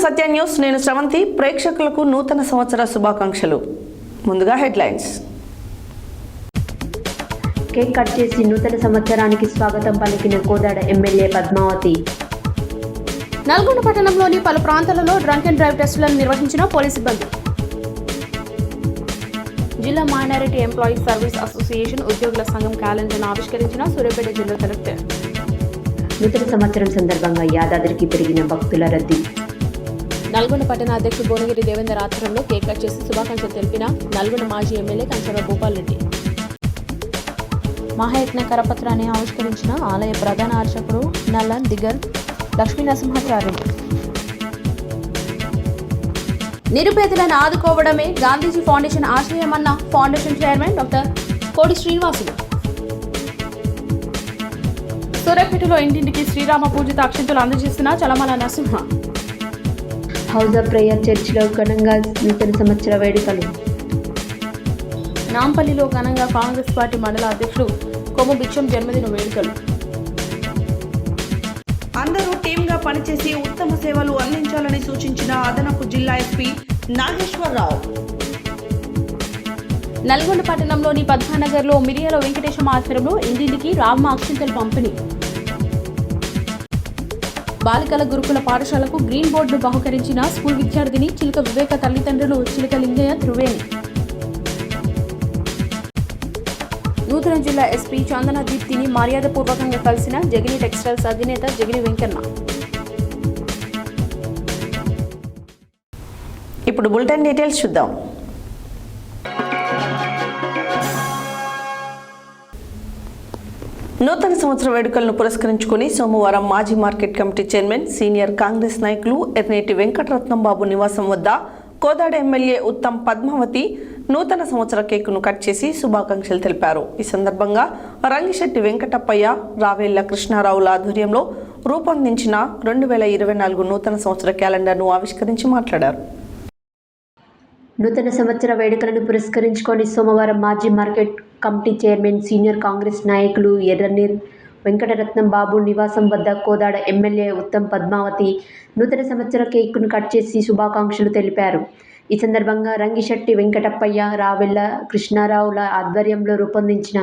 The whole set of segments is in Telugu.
సత్య న్యూస్ నేను శ్రవంతి ప్రేక్షకులకు నూతన సంవత్సర శుభాకాంక్షలు. ముందుగా హెడ్లైన్స్. కేక్ కట్ చేసి నూతన సంవత్సరానికి స్వాగతం పలికిన కోదాడ ఎమ్మెల్యే పద్మావతి. నల్గొండ పట్టణంలోని పలు ప్రాంతాలలో డ్రంక్ అండ్ డ్రైవ్ టెస్టులను నిర్వహించిన పోలీస్ సిబ్బంది. జిల్లా మైనారిటీ ఎంప్లాయీస్ సర్వీస్ అసోసియేషన్ ఉద్యోగుల సంఘం క్యాలెండర్ను ఆవిష్కరించిన సూర్యాపేట జిల్లా కలెక్టర్. నూతన సంవత్సరం సందర్భంగా యాదాద్రికి పెరిగిన భక్తుల రద్దీ. నల్గొండ పట్టణ అధ్యక్షుడు భువనగిరి దేవేందర్ ఆధ్వర్యంలో కేక్ కట్ చేసి శుభాకాంక్షలు తెలిపిన నల్గొండ మాజీ ఎమ్మెల్యే కంచర్ల భూపాల్ రెడ్డి. మహాయజ్ఞ కరపత్రాన్ని ఆవిష్కరించిన ఆలయ ప్రధాన అర్చకుడు నల్లన్ దిగర్ లక్ష్మీ నరసింహాచార్యులు. నిరుపేదలను ఆదుకోవడమే గాంధీజీ ఫౌండేషన్ ఆశయమన్న foundation chairman doctor Kodi Srinivasulu. సూర్యాపేటలో ఇంటింటికి శ్రీరామ పూజిత అక్షంతలు అందజేస్తున్న Chalamala Narasimha. House of prayer చర్చిలో ఘనంగా నూతన సంవత్సర వేడుకలు. నాంపల్లిలో ఘనంగా కాంగ్రెస్ పార్టీ మండల అధ్యక్షుడు కొమ్ము బిక్షం జన్మదిన వేడుకలు. అందరూ టీమ్గా పనిచేసి ఉత్తమ సేవలు అందించాలని సూచించిన అదనపు జిల్లా ఎస్పీ నాగేశ్వరరావు. నల్గొండ పట్టణంలోని పద్మానగర్లో మిరియాల వెంకటేశం ఆధ్వర్యంలో ఇంటింటికి రామ అక్షంతలు పంపిణీ. బాలికల గురుకుల పాఠశాలకు గ్రీన్ బోర్డును బహుకరించిన స్కూల్ విద్యార్థిని చిలుక వివేక తల్లిదండ్రులు చిలుక లింగయ్య త్రివేణి. నూతన జిల్లా ఎస్పీ చందన దీప్తిని మర్యాదపూర్వకంగా కలిసిన జగిని టెక్స్టైల్స్ అధినేత జగిని వెంకన్న. ఇప్పుడు బులెటిన్ డీటెయిల్స్ చూద్దాం. నూతన సంవత్సర వేడుకలను పురస్కరించుకుని సోమవారం మాజీ market committee chairman senior Congress నాయకులు ఎర్నేటి వెంకటరత్నం బాబు నివాసం వద్ద కోదాడ ఎమ్మెల్యే ఉత్తమ్ పద్మావతి నూతన సంవత్సర కేకును కట్ చేసి శుభాకాంక్షలు తెలిపారు. ఈ సందర్భంగా రంగిశెట్టి వెంకటప్పయ్య, రావేళ్ల కృష్ణారావుల ఆధ్వర్యంలో రూపొందించిన 2024 నూతన సంవత్సర క్యాలెండర్ను ఆవిష్కరించి మాట్లాడారు. నూతన సంవత్సర వేడుకలను పురస్కరించుకొని సోమవారం మాజీ market committee chairman senior Congress నాయకులు ఎర్రనీర్ వెంకటరత్నం బాబు నివాసం వద్ద కోదాడ ఎమ్మెల్యే ఉత్తమ్ పద్మావతి నూతన సంవత్సర కేకును కట్ చేసి శుభాకాంక్షలు తెలిపారు. ఈ సందర్భంగా రంగిశెట్టి వెంకటప్పయ్య, రావెళ్ల కృష్ణారావుల ఆధ్వర్యంలో రూపొందించిన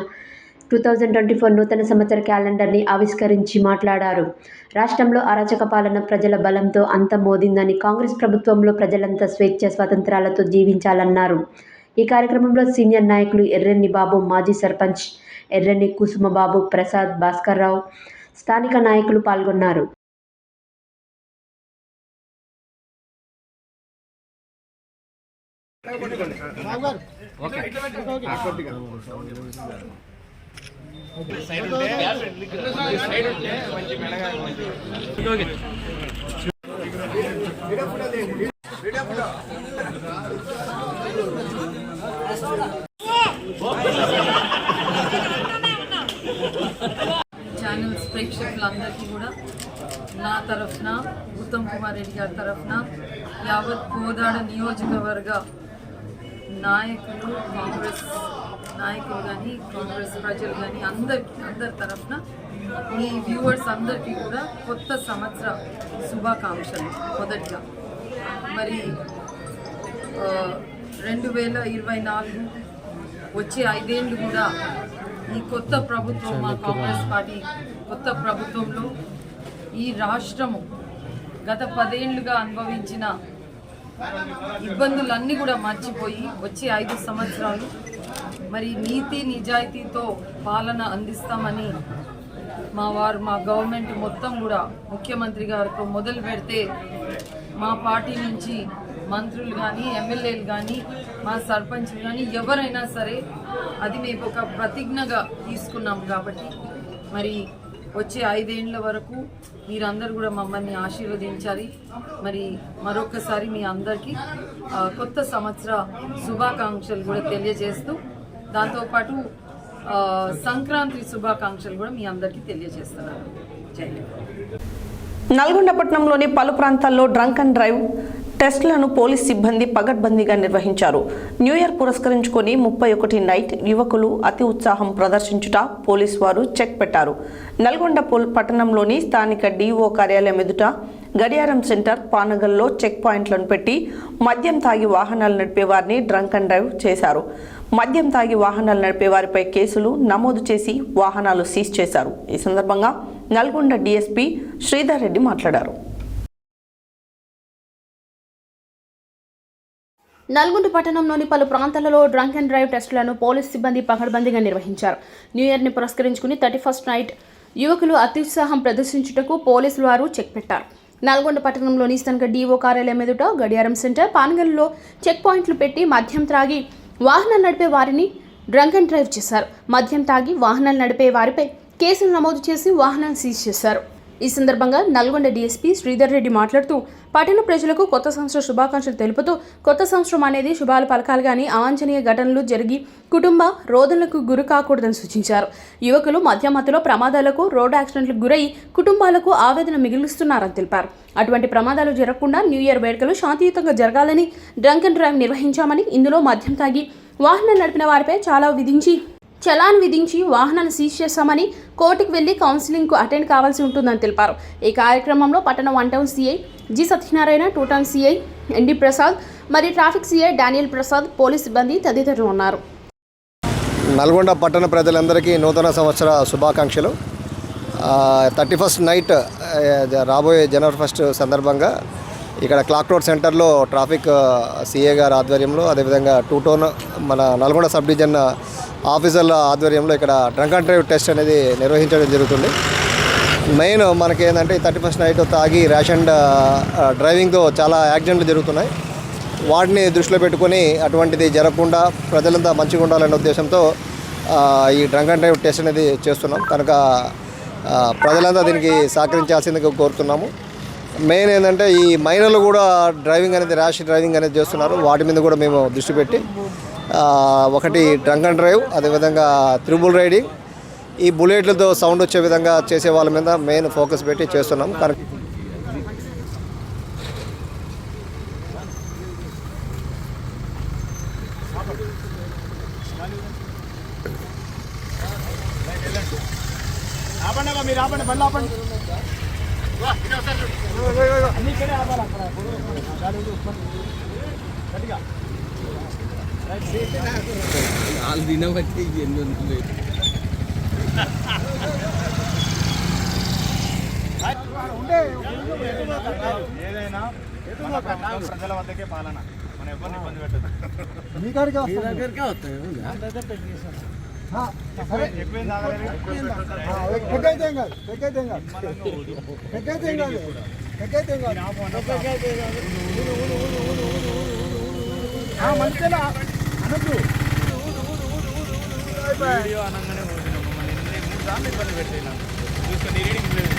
2024 నూతన సంవత్సర క్యాలెండర్ని ఆవిష్కరించి మాట్లాడారు. రాష్ట్రంలో అరాచక పాలన ప్రజల బలంతో అంతమోదిందని, కాంగ్రెస్ ప్రభుత్వంలో ప్రజలంతా స్వేచ్ఛ స్వాతంత్రాలతో జీవించాలన్నారు. ఈ కార్యక్రమంలో సీనియర్ నాయకులు ఎర్రెన్ని బాబు, మాజీ సర్పంచ్ ఎర్రెన్ని కుసుమబాబు, ప్రసాద్, భాస్కర్రావు, స్థానిక నాయకులు పాల్గొన్నారు. ఛానల్స్ ప్రేక్షకులందరికీ కూడా నా తరఫున, ఉత్తమ్ కుమార్ రెడ్డి గారి తరఫున, యావత్ కోదాడ నియోజకవర్గ నాయకులు, కాంగ్రెస్ నాయకులు కానీ, కాంగ్రెస్ ప్రజలు కానీ అందరి తరఫున మీ వ్యూవర్స్ అందరికీ కూడా కొత్త సంవత్సర శుభాకాంక్షలు. మొదటిగా మరి 2024 వచ్చే 5 ఏళ్ళు కూడా ఈ కొత్త ప్రభుత్వం, మా కాంగ్రెస్ పార్టీ కొత్త ప్రభుత్వంలో ఈ రాష్ట్రము గత 10 ఏళ్లుగా అనుభవించిన ఇబ్బందులన్నీ కూడా మర్చిపోయి వచ్చే 5 సంవత్సరాలు మరి నీతి నిజాయితీతో పాలన అందిస్తామని మా గవర్నమెంట్ మొత్తం కూడా ముఖ్యమంత్రి గారితో మొదలు పెడితే మా పార్టీ నుంచి మంత్రులు కానీ, ఎమ్మెల్యేలు కానీ, మా సర్పంచ్లు కానీ ఎవరైనా సరే అది మేము ఒక ప్రతిజ్ఞగా తీసుకున్నాం. కాబట్టి మరి వచ్చే 5 ఏళ్ల వరకు మీరందరూ కూడా మమ్మల్ని ఆశీర్వదించాలి. మరి మరొకసారి మీ అందరికీ కొత్త సంవత్సర శుభాకాంక్షలు కూడా తెలియజేస్తూ, దాంతోపాటు సంక్రాంతి శుభాకాంక్షలు కూడా మీ అందరికీ తెలియజేస్తున్నాను. జై హింద్. నల్గొండ పట్టణంలోని పలు ప్రాంతాల్లో డ్రంక్ అండ్ డ్రైవ్ టెస్టులను పోలీస్ సిబ్బంది పగడ్బందీగా నిర్వహించారు. న్యూ ఇయర్ పురస్కరించుకొని 31 నైట్ యువకులు అతి ఉత్సాహం ప్రదర్శించుట పోలీసు వారు చెక్ పెట్టారు. నల్గొండ పట్టణంలోని స్థానిక డిఓ కార్యాలయం ఎదుట గడియారం సెంటర్ పానగల్లో చెక్ పాయింట్లను పెట్టి మద్యం తాగి వాహనాలు నడిపే వారిని డ్రంక్ అండ్ డ్రైవ్ చేశారు. మద్యం తాగి వాహనాలు నడిపే వారిపై కేసులు నమోదు చేసి వాహనాలు సీజ్ చేశారు. ఈ సందర్భంగా నల్గొండ డీఎస్పీ శ్రీధర్ రెడ్డి మాట్లాడారు. నల్గొండ పట్టణంలోని పలు ప్రాంతాలలో డ్రంక్ అండ్ డ్రైవ్ టెస్టులను పోలీసు సిబ్బంది పకడ్బందీగా నిర్వహించారు. న్యూ ఇయర్ని పురస్కరించుకుని 31st నైట్ యువకులు అత్యుత్సాహం ప్రదర్శించుటకు పోలీసులు వారు చెక్ పెట్టారు. నల్గొండ పట్టణంలోని స్థానిక డీఓ కార్యాలయం ఎదుట గడియారం సెంటర్ పానగల్లో చెక్ పాయింట్లు పెట్టి మద్యం త్రాగి వాహనాలు నడిపే వారిని డ్రంక్ అండ్ డ్రైవ్ చేశారు. మద్యం తాగి వాహనాలు నడిపే వారిపై కేసులు నమోదు చేసి వాహనాలు సీజ్ చేశారు. ఈ సందర్భంగా నల్గొండ డీఎస్పీ శ్రీధర్ రెడ్డి మాట్లాడుతూ పట్టణ ప్రజలకు కొత్త సంవత్సర శుభాకాంక్షలు తెలుపుతూ కొత్త సంవత్సరం అనేది శుభాలు పలకాలు కానీ అవాంఛనీయ ఘటనలు జరిగి కుటుంబ రోదనలకు గురి కాకూడదని సూచించారు. యువకులు మధ్యమతిలో ప్రమాదాలకు రోడ్డు యాక్సిడెంట్లకు గురై కుటుంబాలకు ఆవేదన మిగిలిస్తున్నారని తెలిపారు. అటువంటి ప్రమాదాలు జరగకుండా న్యూ ఇయర్ వేడుకలు శాంతియుతంగా జరగాలని డ్రంక్ అండ్ డ్రైవ్ నిర్వహించామని, ఇందులో మద్యం తాగి వాహనాలు నడిపిన వారిపై చలాన్ విధించి వాహనాలు సీజ్ చేశామని, కోర్టుకు వెళ్లి కౌన్సిలింగ్కు అటెండ్ కావాల్సి ఉంటుందని తెలిపారు. ఈ కార్యక్రమంలో పట్టణ 1 town CI G Satyanarayana, 2 town CI ND Prasad మరియు traffic CI Daniel Prasad, police సిబ్బంది తదితరులు ఉన్నారు. నల్గొండ పట్టణ ప్రజలందరికీ నూతన సంవత్సర శుభాకాంక్షలు. 31st నైట్ రాబోయే జనవరి 1 సందర్భంగా ఇక్కడ క్లాక్ రోడ్ సెంటర్లో ట్రాఫిక్ సిఏ గారి ఆధ్వర్యంలో, అదేవిధంగా 2 టౌన్ మన నల్గొండ సబ్ డివిజన్ ఆఫీసర్ల ఆధ్వర్యంలో ఇక్కడ డ్రంక్ అండ్ డ్రైవ్ టెస్ట్ అనేది నిర్వహించడం జరుగుతుంది. మెయిన్ మనకి ఏంటంటే 31st నైట్ తాగి ర్యాష్ అండ్ డ్రైవింగ్తో చాలా యాక్సిడెంట్లు జరుగుతున్నాయి. వాటిని దృష్టిలో పెట్టుకొని అటువంటిది జరగకుండా ప్రజలంతా మంచిగా ఉండాలనే ఉద్దేశంతో ఈ డ్రంక్ అండ్ డ్రైవ్ టెస్ట్ అనేది చేస్తున్నాం. కనుక ప్రజలంతా దీనికి సహకరించాల్సిందిగా కోరుతున్నాము. మెయిన్ ఏంటంటే ఈ మైనర్లు కూడా డ్రైవింగ్ అనేది ర్యాష్ డ్రైవింగ్ అనేది చేస్తున్నారు. వాటి మీద కూడా మేము దృష్టి పెట్టి ఒకటి డ్రంక్ అండ్ డ్రైవ్, అదేవిధంగా త్రిబుల్ రైడింగ్, ఈ బుల్లెట్లతో సౌండ్ వచ్చే విధంగా చేసే వాళ్ళ మీద మెయిన్ ఫోకస్ పెట్టి చేస్తున్నాం. కనుక ఏదైనా ప్రజల వద్దకే పాలన, మన ఎవరిని ఇబ్బంది పెట్టదు. ఎక్కువేం తాగలేదు. మంచిగా అనద్దు. వీడియో అనగానే మమ్మల్ని 3 సార్లు ఇబ్బంది పెట్టేనా చూసుకొని రీడింగ్ లేదు.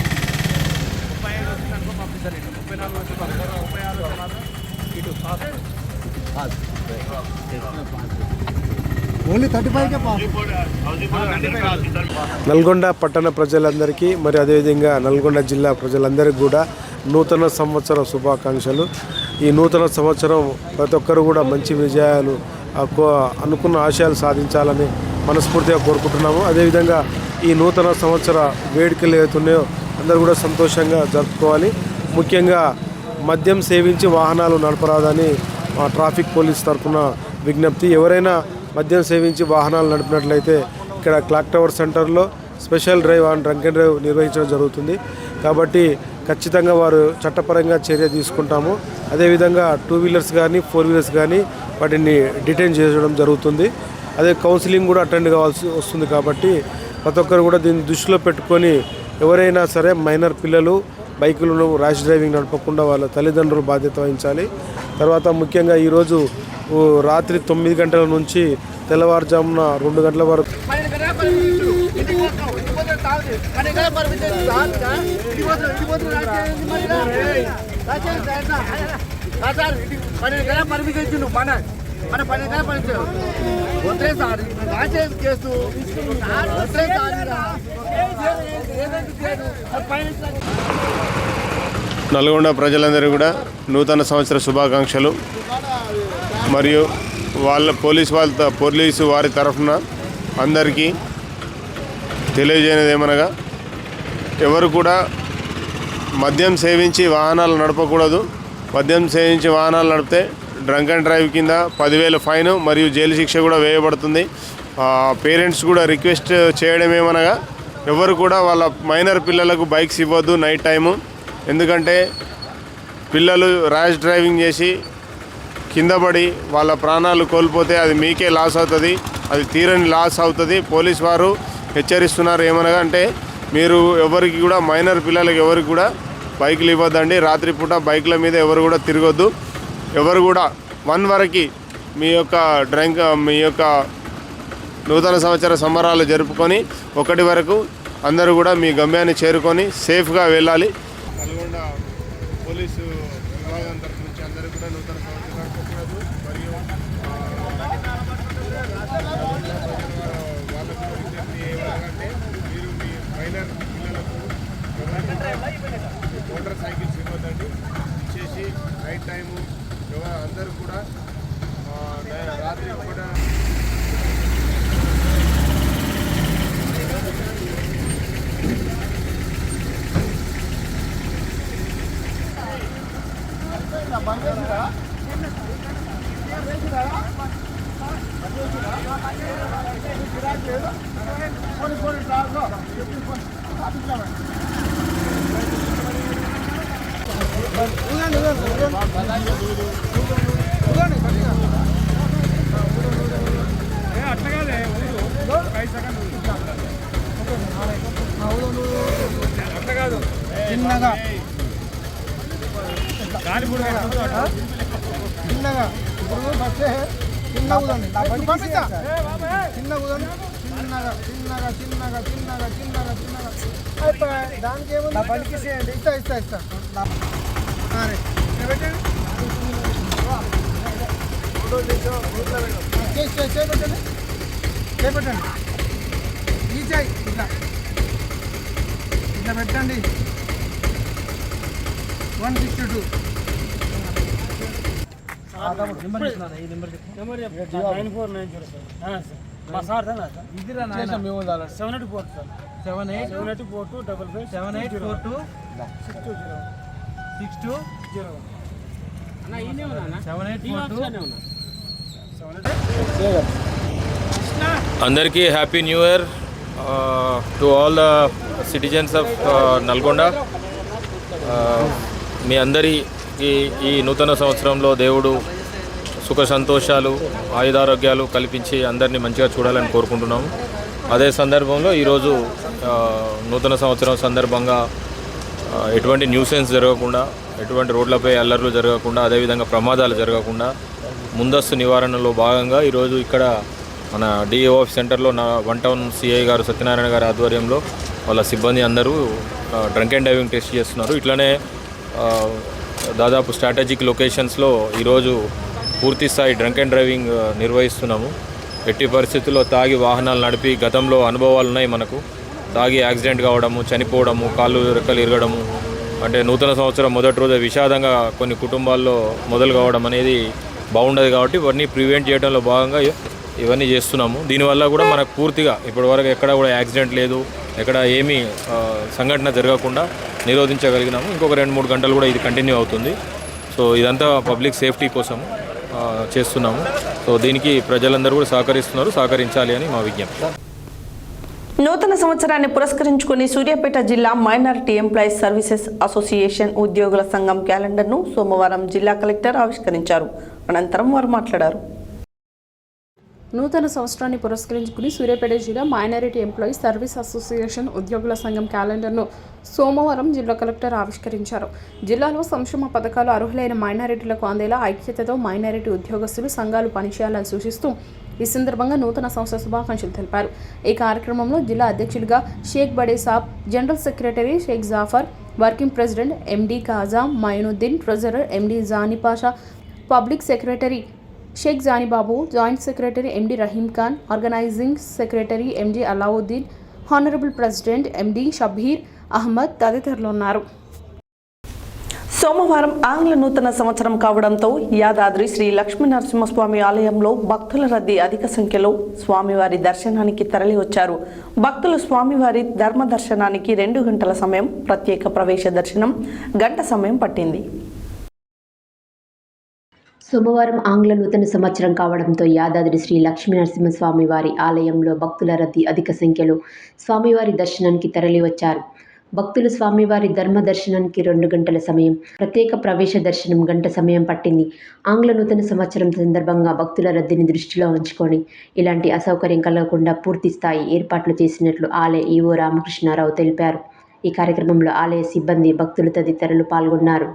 35 వచ్చింది అనుకో పంపిస్తారు. 34 వచ్చి 36 మాత్రం ఇటు ఓన్లీ 35కే పాస్. నల్గొండ పట్టణ ప్రజలందరికీ మరి అదేవిధంగా నల్గొండ జిల్లా ప్రజలందరికీ కూడా నూతన సంవత్సర శుభాకాంక్షలు. ఈ నూతన సంవత్సరం ప్రతి ఒక్కరు కూడా మంచి విజయాలు, అనుకున్న ఆశయాలు సాధించాలని మనస్ఫూర్తిగా కోరుకుంటున్నాము. అదేవిధంగా ఈ నూతన సంవత్సర వేడుకలు ఏవైతున్నాయో అందరూ కూడా సంతోషంగా జరుపుకోవాలి. ముఖ్యంగా మద్యం సేవించి వాహనాలు నడపరాదని ట్రాఫిక్ పోలీస్ తరఫున విజ్ఞప్తి. ఎవరైనా మద్యం సేవించి వాహనాలు నడిపినట్లయితే ఇక్కడ క్లాక్ టవర్ సెంటర్లో special drive on drunk and drive నిర్వహించడం జరుగుతుంది. కాబట్టి ఖచ్చితంగా వారు చట్టపరంగా చర్య తీసుకుంటాము. అదేవిధంగా 2 వీలర్స్ కానీ 4 వీలర్స్ కానీ వాటిని డిటైన్ చేయడం జరుగుతుంది. అదే కౌన్సిలింగ్ కూడా అటెండ్ కావాల్సి వస్తుంది. కాబట్టి ప్రతి ఒక్కరు కూడా దీన్ని దృష్టిలో పెట్టుకొని ఎవరైనా సరే మైనర్ పిల్లలు బైకులను ర్యాష్ డ్రైవింగ్ నడపకుండా వాళ్ళ తల్లిదండ్రులు బాధ్యత వహించాలి. తర్వాత ముఖ్యంగా ఈరోజు రాత్రి 9 గంటల నుంచి తెల్లవారుజామున 2 గంటల వరకు నల్గొండ ప్రజలందరూ కూడా నూతన సంవత్సర శుభాకాంక్షలు. మరియు పోలీసు వారి తరఫున అందరికీ తెలియజేయనిది ఏమనగా ఎవరు కూడా మద్యం సేవించి వాహనాలు నడపకూడదు. మద్యం సేవించి వాహనాలు నడిపితే డ్రంక్ అండ్ డ్రైవ్ కింద 10,000 ఫైన్ మరియు జైలు శిక్ష కూడా వేయబడుతుంది. పేరెంట్స్ కూడా రిక్వెస్ట్ చేయడం ఏమనగా ఎవరు కూడా వాళ్ళ మైనర్ పిల్లలకు బైక్స్ ఇవ్వద్దు నైట్ టైము. ఎందుకంటే పిల్లలు ర్యాష్ డ్రైవింగ్ చేసి కింద పడి వాళ్ళ ప్రాణాలు కోల్పోతే అది మీకే లాస్ అవుతుంది, అది తీరని లాస్ అవుతుంది. పోలీస్ వారు హెచ్చరిస్తున్నారు ఏమనగా అంటే మీరు ఎవరికి కూడా మైనర్ పిల్లలకి ఎవరికి కూడా బైకులు ఇవ్వద్దండి. రాత్రిపూట బైకుల మీద ఎవరు కూడా తిరగొద్దు. ఎవరు కూడా 1 వరకు మీ యొక్క నూతన సంవత్సర సంబరాలు జరుపుకొని 1 వరకు అందరూ కూడా మీ గమ్యాన్ని చేరుకొని సేఫ్గా వెళ్ళాలి. నల్గొండ పోలీసు విభాగం తరఫు నుంచి అందరూ కూడా నూతన సంవత్సరం జరుపుకోకూడదు మరియు వాళ్ళకి మీరు మీ మైనర్ పిల్లలకు మోటార్ సైకిల్స్ ఇవ్వద్దండి. ఇచ్చేసి నైట్ టైము అందరూ కూడా రాత్రి కూడా చిన్నగా చిన్నగా ఇప్పుడు బస్సే చిన్నగా ఉదండి పంపిస్తా చిన్నగా ఉదండి చిన్నగా చిన్నగా చిన్నగా చిన్నగా చిన్నగా చిన్నగా అయిపోయి దానికి ఏముంది పంపిసేయండి. ఇస్తా పెట్టండి చేపెట్టండి చేపెట్టండి ఈ చేయి ఇట్లా ఇట్లా పెట్టండి. 162 అందరికీ happy new year to all the citizens of Nalgonda. మీ అందరికీ ఈ నూతన సంవత్సరంలో దేవుడు సుఖ సంతోషాలు ఆయుధారోగ్యాలు కల్పించి అందరినీ మంచిగా చూడాలని కోరుకుంటున్నాము. అదే సందర్భంలో ఈరోజు నూతన సంవత్సరం సందర్భంగా ఎటువంటి న్యూసెన్స్ జరగకుండా, ఎటువంటి రోడ్లపై అల్లర్లు జరగకుండా, అదేవిధంగా ప్రమాదాలు జరగకుండా ముందస్తు నివారణలో భాగంగా ఈరోజు ఇక్కడ మన డిఏ ఆఫీస్ సెంటర్లో 1 టౌన్ సిఐ గారు సత్యనారాయణ గారి ఆధ్వర్యంలో వాళ్ళ సిబ్బంది అందరూ డ్రంక్ అండ్ డ్రైవింగ్ టెస్ట్ చేస్తున్నారు. ఇట్లనే దాదాపు స్ట్రాటజిక్ లొకేషన్స్లో ఈరోజు పూర్తి స్థాయి డ్రంక్ అండ్ డ్రైవింగ్ నిర్వహిస్తున్నాము. ఎట్టి పరిస్థితుల్లో తాగి వాహనాలు నడిపి గతంలో అనుభవాలు ఉన్నాయి మనకు. తాగి యాక్సిడెంట్ కావడము, చనిపోవడము, కాళ్ళు రెక్కలు ఇరగడము, అంటే నూతన సంవత్సరం మొదటి రోజు విషాదంగా కొన్ని కుటుంబాల్లో మొదలు కావడం అనేది బాగుండదు. కాబట్టి ఇవన్నీ ప్రివెంట్ చేయడంలో భాగంగా ఇవన్నీ చేస్తున్నాము. దీనివల్ల కూడా మనకు పూర్తిగా ఇప్పటివరకు ఎక్కడ కూడా యాక్సిడెంట్ లేదు, ఎక్కడ ఏమీ సంఘటన జరగకుండా నిరోధించగలిగినాము. ఇంకొక 2-3 గంటలు కూడా ఇది కంటిన్యూ అవుతుంది. సో ఇదంతా పబ్లిక్ సేఫ్టీ కోసం చేస్తున్నాము. సో దీనికి ప్రజలందరూ కూడా సహకరించాలి అని మా విజ్ఞప్తి. నూతన సంవత్సరాన్ని పురస్కరించుకుని సూర్యాపేట జిల్లా మైనారిటీ ఎంప్లాయీస్ సర్వీసెస్ అసోసియేషన్ ఉద్యోగుల సంఘం క్యాలెండర్ను సోమవారం జిల్లా కలెక్టర్ ఆవిష్కరించారు. అనంతరం వారు మాట్లాడారు. నూతన సంవత్సరాన్ని పురస్కరించుకుని సూర్యాపేట జిల్లా మైనారిటీ ఎంప్లాయీస్ సర్వీస్ అసోసియేషన్ ఉద్యోగుల సంఘం క్యాలెండర్ను సోమవారం జిల్లా కలెక్టర్ ఆవిష్కరించారు. జిల్లాలో సంక్షేమ పథకాలు అర్హులైన మైనారిటీలకు అందేలా ఐక్యతతో మైనారిటీ ఉద్యోగస్తులు సంఘాలు పనిచేయాలని సూచిస్తూ ఈ సందర్భంగా నూతన సంవత్సర శుభాకాంక్షలు తెలిపారు. ఈ కార్యక్రమంలో జిల్లా అధ్యక్షులుగా Sheikh Bade Sab, general secretary Sheikh Jafar, working president MD Khaja Mainuddin, treasurer MD Jani Pasha, public secretary Sheikh Janibabu, joint secretary MD Rahim Khan, organising secretary MD Alauddin, honourable president MD Shabbir Ahmed తదితరులు ఉన్నారు. సోమవారం ఆంగ్ల నూతన సంవత్సరం కావడంతో యాదాద్రి శ్రీ లక్ష్మీ నరసింహస్వామి ఆలయంలో భక్తుల రద్దీ అధిక సంఖ్యలో స్వామివారి దర్శనానికి తరలివచ్చారు. భక్తులు స్వామివారి ధర్మ దర్శనానికి 2 గంటల సమయం, ప్రత్యేక ప్రవేశ దర్శనం గంట సమయం పట్టింది. సోమవారం ఆంగ్ల నూతన సంవత్సరం కావడంతో యాదాద్రి శ్రీ లక్ష్మీ నరసింహస్వామి వారి ఆలయంలో భక్తుల రద్దీ అధిక సంఖ్యలో స్వామివారి దర్శనానికి తరలివచ్చారు. భక్తులు స్వామివారి ధర్మ దర్శనానికి 2 గంటల సమయం, ప్రత్యేక ప్రవేశ దర్శనం గంట సమయం పట్టింది. ఆంగ్ల నూతన సంవత్సరం సందర్భంగా భక్తుల రద్దీని దృష్టిలో ఉంచుకొని ఇలాంటి అసౌకర్యం కలగకుండా పూర్తి స్థాయి ఏర్పాట్లు చేసినట్లు ఆలయ ఈవో రామకృష్ణారావు తెలిపారు. ఈ కార్యక్రమంలో ఆలయ సిబ్బంది, భక్తులు తదితరులు పాల్గొన్నారు.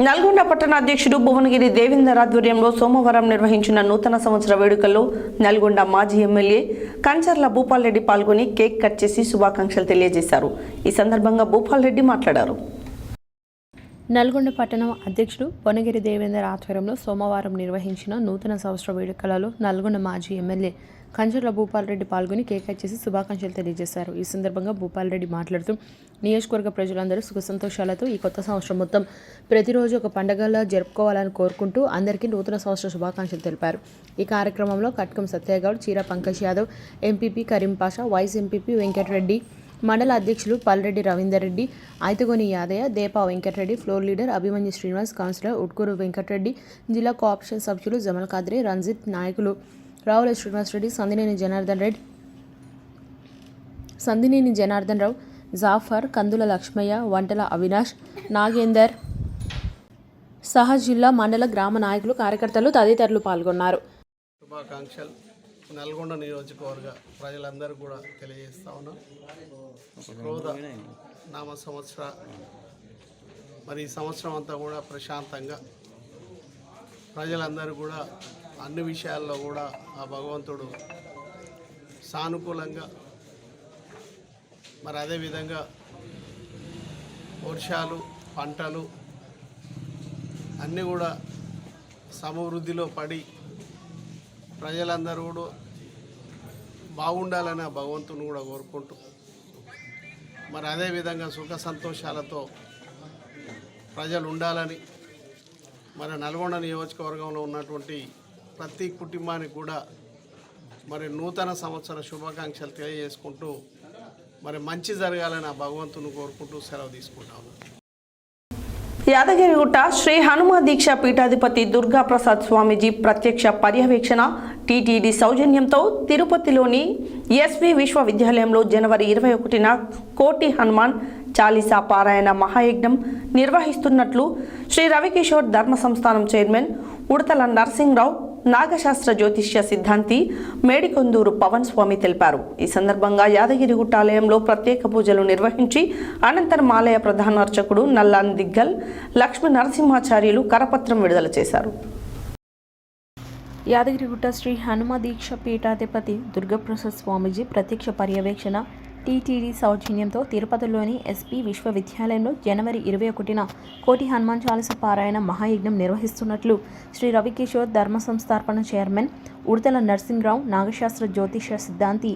నల్గొండ పట్టణ అధ్యక్షుడు భువనగిరి దేవేందర్ ఆధ్వర్యంలో సోమవారం నిర్వహించిన నూతన సంవత్సర వేడుకల్లో నల్గొండ మాజీ ఎమ్మెల్యే కంచర్ల భూపాల్ రెడ్డి పాల్గొని కేక్ కట్ చేసి శుభాకాంక్షలు తెలియజేశారు. ఈ సందర్భంగా భూపాల్ రెడ్డి మాట్లాడారు. నల్గొండ పట్టణం అధ్యక్షుడు భువనగిరి దేవేందర్ ఆధ్వర్యంలో సోమవారం నిర్వహించిన నూతన సంవత్సర వేడుకలలో నల్గొండ మాజీ ఎమ్మెల్యే కంచర్ల భూపాల్ రెడ్డి పాల్గొని కేక్ కట్ చేసి శుభాకాంక్షలు తెలియజేశారు. ఈ సందర్భంగా భూపాల్ రెడ్డి మాట్లాడుతూ నియోజకవర్గ ప్రజలందరూ సుఖ సంతోషాలతో ఈ కొత్త సంవత్సరం మొత్తం ప్రతిరోజు ఒక పండుగలా జరుపుకోవాలని కోరుకుంటూ అందరికీ నూతన సంవత్సర శుభాకాంక్షలు తెలిపారు. ఈ కార్యక్రమంలో Katkam Satyagoud, Cheera Pankaj Yadav, MPP Karim Pasha, vice MPP Venkatreddy, మండల అధ్యక్షులు Palreddy Ravinder Reddy, Aithagoni Yadaiah, Depa Venkatreddy, floor leader Abhimanyu Srinivas, councillor Utkur Venkatreddy, జిల్లా కోఆపరేషన్ సభ్యులు జమల్ ఖాద్రి, రంజిత్, నాయకులు రావుల శ్రీనివాసరెడ్డి, సందినేని జనార్దన్ రావు, జాఫర్, కందుల లక్ష్మయ్య, వంటల అవినాష్, నాగేందర్ సహా జిల్లా మండల గ్రామ నాయకులు, కార్యకర్తలు తదితరులు పాల్గొన్నారు. శుభాకాంక్షలు నల్గొండ నియోజకవర్గ ప్రజలందరూ కూడా తెలియజేస్తా ఉన్నాం. క్రోధ నామ సంవత్సర మరి ఈ సంవత్సరం అంతా కూడా ప్రశాంతంగా ప్రజలందరూ కూడా అన్ని విషయాల్లో కూడా ఆ భగవంతుడు సానుకూలంగా మరి అదేవిధంగా వర్షాలు, పంటలు అన్నీ కూడా సమృద్ధిలో పడి ప్రజలందరూ కూడా బాగుండాలని ఆ భగవంతుని కూడా కోరుకుంటూ మరి అదేవిధంగా సుఖ సంతోషాలతో ప్రజలు ఉండాలని మరి నల్గొండ నియోజకవర్గంలో ఉన్నటువంటి ప్రతి కుటుంబానికి కూడా మరి నూతన సంవత్సర శుభాకాంక్షలు తెలియజేసుకుంటూ మరి మంచి జరగాలని ఆ భగవంతుని కోరుకుంటూ సెలవు తీసుకుంటాము. యాదగిరిగుట్ట శ్రీ హనుమ దీక్ష పీఠాధిపతి దుర్గా ప్రసాద్ స్వామీజీ ప్రత్యక్ష పర్యవేక్షణ టీటీడీ సౌజన్యంతో తిరుపతిలోని ఎస్వి విశ్వవిద్యాలయంలో జనవరి 21న కోటి హనుమాన్ చాలీసా పారాయణ మహాయజ్ఞం నిర్వహిస్తున్నట్లు శ్రీ రవికిషోర్ ధర్మ సంస్థానం చైర్మన్ ఉడతల నరసింహరావు, నాగశాస్త్ర జ్యోతిష్య సిద్ధాంతి మేడికొందూరు పవన్ స్వామి తెలిపారు. ఈ సందర్భంగా యాదగిరిగుట్ట ఆలయంలో ప్రత్యేక పూజలు నిర్వహించి అనంతరం ఆలయ ప్రధాన అర్చకుడు నల్లాన్ దిగ్గల్ లక్ష్మీ నరసింహాచార్యులు కరపత్రం విడుదల చేశారు. యాదగిరిగుట్ట శ్రీ హనుమ దీక్ష పీఠాధిపతి దుర్గాప్రసాద్ స్వామీజీ ప్రత్యక్ష పర్యవేక్షణ టీటీడీ సౌజన్యంతో తిరుపతిలోని ఎస్పీ విశ్వవిద్యాలయంలో జనవరి 21న కోటి హనుమాన్ చాలీస పారాయణ మహాయజ్ఞం నిర్వహిస్తున్నట్లు శ్రీ రవికిషోర్ ధర్మ సంస్థాపన చైర్మన్ ఉడతల నరసింహరావు నాగశాస్త్ర జ్యోతిష సిద్ధాంతి